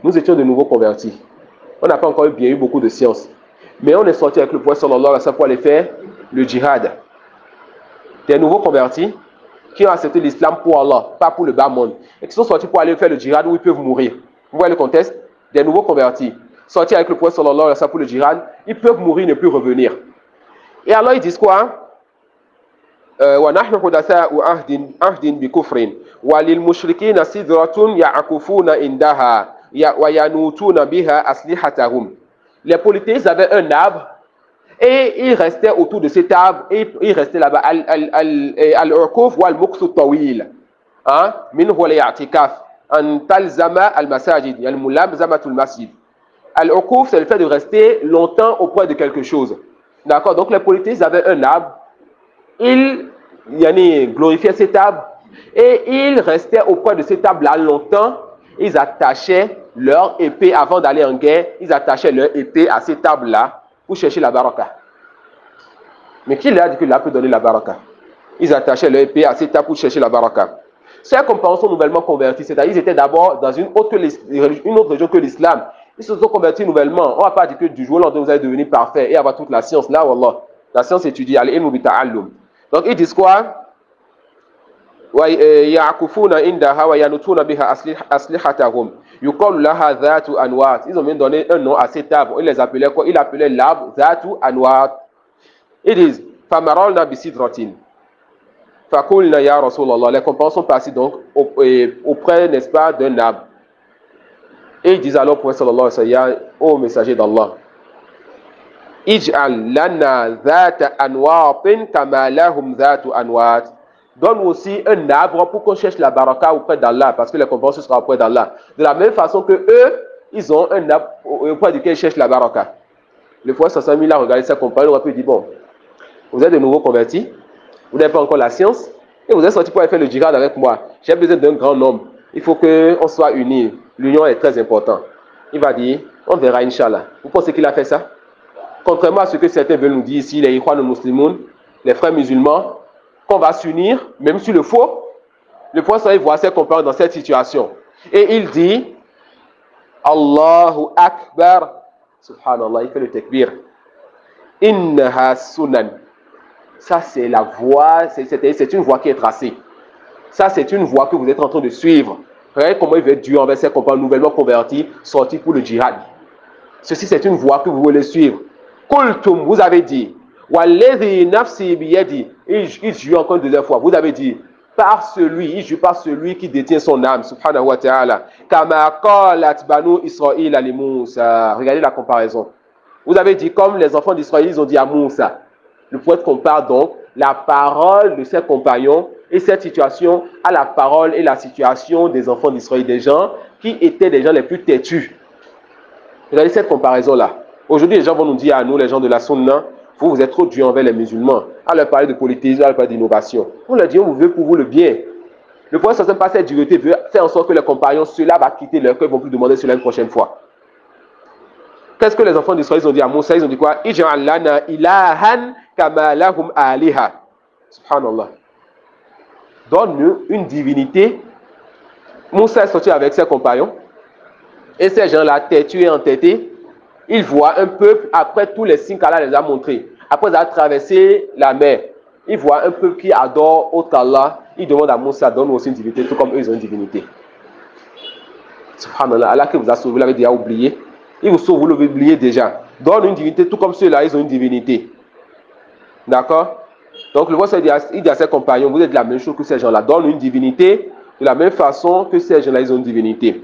Nous étions de nouveau convertis. On n'a pas encore bien eu beaucoup de science. Mais on est sorti avec le prophète sallallahu alayhi wa sallam pour aller faire le djihad. Des nouveaux convertis qui ont accepté l'islam pour Allah, pas pour le bas monde. Et qui sont sortis pour aller faire le djihad où ils peuvent mourir. Vous voyez le contexte? Des nouveaux convertis. Sortis avec le prophète sallallahu alayhi wa sallam pour le djihad, ils peuvent mourir, ne plus revenir. Et alors ils disent quoi? وَنَحْنُ حُدَثَاءُ عَهْدٍ بِكُفْرٍ وَلِلْمُشْرِكِينَ سِدْرَةٌ يَعْكُفُونَ عِنْدَهَا وَيَنُوتُونَ بِهَا أَسْلِحَتَهُمْ. Les polythéistes avaient un arbre et ils restaient autour de cet arbre et ils restaient là-bas. Al-Uquf wa al-Muqsu tawil. Min huwa al-i'tikaf an talzama al-masajid. Al-mulazamatul masjid. Al-Uquf, c'est le fait de rester longtemps auprès de quelque chose. D'accord? Donc les polythéistes avaient un arbre. Ils glorifiaient cet arbre et ils restaient auprès de cet arbre-là longtemps. Ils attachaient leur épée avant d'aller en guerre. Ils attachaient leur épée à cet arbre-là pour chercher la baraka. Mais qui leur a dit que là peut donner la baraka? Ils attachaient leur épée à cet arbre pour chercher la baraka. Ces compagnons sont nouvellement convertis, c'est-à-dire ils étaient d'abord dans une autre religion que l'islam. Ils se sont convertis nouvellement. On ne va pas dire que du jour au lendemain vous allez devenir parfait et avoir toute la science. Là, wallah, la science étudie. Donc ils disent quoi? يعكفون عندها وينوتون بها أسلحتهم يقال لها ذات أنواط. Ils ont même donné un nom à cet arbre. Ils les appelaient quoi? Ils appelaient l'arbre ذات أنواط. Ils disent فمررنا بسدرة فقلنا يا رسول الله. Les compagnons sont passés donc auprès, n'est-ce pas, d'un arbre. Et ils disent alors pour sallallahu alayhi wa sallam, ô messager d'Allah, اجعل لنا ذات أنواط كما لهم ذات أنواط. Donne aussi un arbre pour qu'on cherche la baraka auprès d'Allah, parce que les compagnons seront auprès d'Allah. De la même façon que eux, ils ont un arbre auprès duquel ils cherchent la baraka. Le prophète sallallahu alayhi wa sallam a regardé ses compagnons, il aurait pu dire, bon, vous êtes de nouveau convertis, vous n'avez pas encore la science, et vous êtes sortis pour aller faire le djihad avec moi. J'ai besoin d'un grand nombre. Il faut qu'on soit unis. L'union est très importante. Il va dire, on verra, Inch'Allah. Vous pensez qu'il a fait ça? Contrairement à ce que certains veulent nous dire ici, les Ikhwan al-Muslimoun, les frères musulmans, qu'on va s'unir, même sur le faux. Le prophète voit ses compagnons dans cette situation. Et il dit, Allahu Akbar. Subhanallah, il fait le takbir. Innaha sunan. Ça, c'est la voie, c'est une voie qui est tracée. Ça, c'est une voie que vous êtes en train de suivre. Regardez comment il va être dur envers ses compagnons nouvellement convertis, sortis pour le djihad. Ceci, c'est une voie que vous voulez suivre. Kultum, vous avez dit. Walladhi nafsi biyadi. Il joue encore une deuxième fois. Vous avez dit, il joue par celui qui détient son âme, subhanahu wa ta'ala. Kama qalat banu Israël ali Moussa. Regardez la comparaison. Vous avez dit, comme les enfants d'Israël, ils ont dit à Moussa. Le prophète compare donc la parole de ses compagnons et cette situation à la parole et la situation des enfants d'Israël, des gens qui étaient des gens les plus têtus. Regardez cette comparaison-là. Aujourd'hui, les gens vont nous dire à nous, les gens de la Sunna, vous êtes trop durs envers les musulmans. À leur parler de polythéisme, à leur parler d'innovation. On leur dit, on veut pour vous le bien. Le prophète sallallahu alayhi wa sallam, par cette dureté, veut faire en sorte que les compagnons, ceux-là vont quitter leur cœur, ils ne vont plus demander cela une prochaine fois. Qu'est-ce que les enfants d'Israël ont dit à Moussa? Ils ont dit quoi? Ij'al lana ilahan kama lahum aliha. Subhanallah. Donne-nous une divinité. Moussa est sorti avec ses compagnons. Et ces gens-là, têtus et entêtés, ils voient un peuple, après tous les signes qu'Allah les a montrés, après avoir traversé la mer, ils voient un peuple qui adore autre qu'Allah. Ils demandent à Moussa, donne-nous aussi une divinité, tout comme eux, ils ont une divinité. Subhanallah, Allah qui vous a sauvé, vous l'avez déjà oublié. Il vous sauve, vous l'avez oublié déjà. Donne une divinité, tout comme ceux-là, ils ont une divinité. D'accord? Donc le prophète il dit à ses compagnons, vous êtes de la même chose que ces gens-là. Donne une divinité de la même façon que ces gens-là, ils ont une divinité.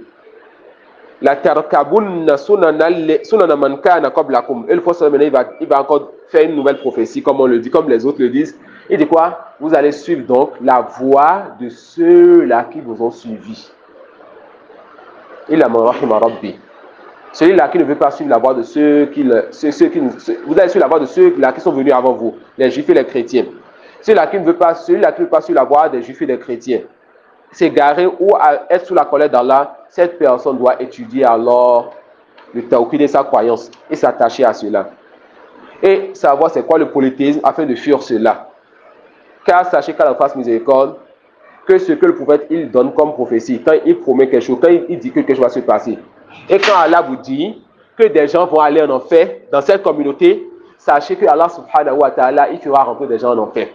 La tarkabunna sunana man kana qablakum. Et le prophète il va encore faire une nouvelle prophétie, comme on le dit, comme les autres le disent. Il dit quoi? Vous allez suivre donc la voie de ceux-là qui vous ont suivi. Il a mon rahima rabbi. Celui-là qui ne veut pas suivre la voie de vous allez suivre la voie de ceux-là qui sont venus avant vous, les juifs et les chrétiens. Celui-là qui ne veut pas suivre la voie des juifs et des chrétiens, s'égarer ou être sous la colère d'Allah, cette personne doit étudier alors le tawhid et sa croyance et s'attacher à cela. Et savoir c'est quoi le polythéisme afin de fuir cela. Car sachez qu'Allah fasse miséricorde, que ce que le prophète il donne comme prophétie, quand il promet quelque chose, quand il dit que quelque chose va se passer, et quand Allah vous dit que des gens vont aller en enfer dans cette communauté, sachez que Allah subhanahu wa ta'ala, il fera rentrer des gens en enfer.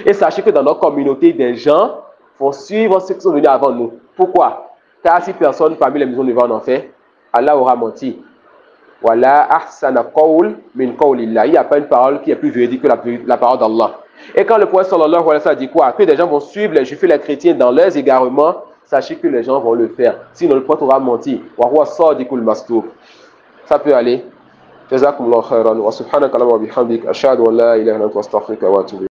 Et sachez que dans notre communauté, des gens vont suivre ceux qui sont venus avant nous. Pourquoi? Car si personne parmi les musulmans ne va en enfer, Allah aura menti. Voilà, ahsana qawl min qawlillah. Il n'y a pas une parole qui est plus véridique que la parole d'Allah. Et quand le prophète sallallahu alayhi wa sallam dit quoi? Que des gens vont suivre les juifs et les chrétiens dans leurs égarements, sachez que les gens vont le faire. Sinon le prophète aura menti. Wa huwa sadiqul masduq. Ça peut aller. Jazakumullahu khairan. Wa subhanaka wa bihamdik. Ashhadu an la ilaha illa anta astaghfiruka wa atubu.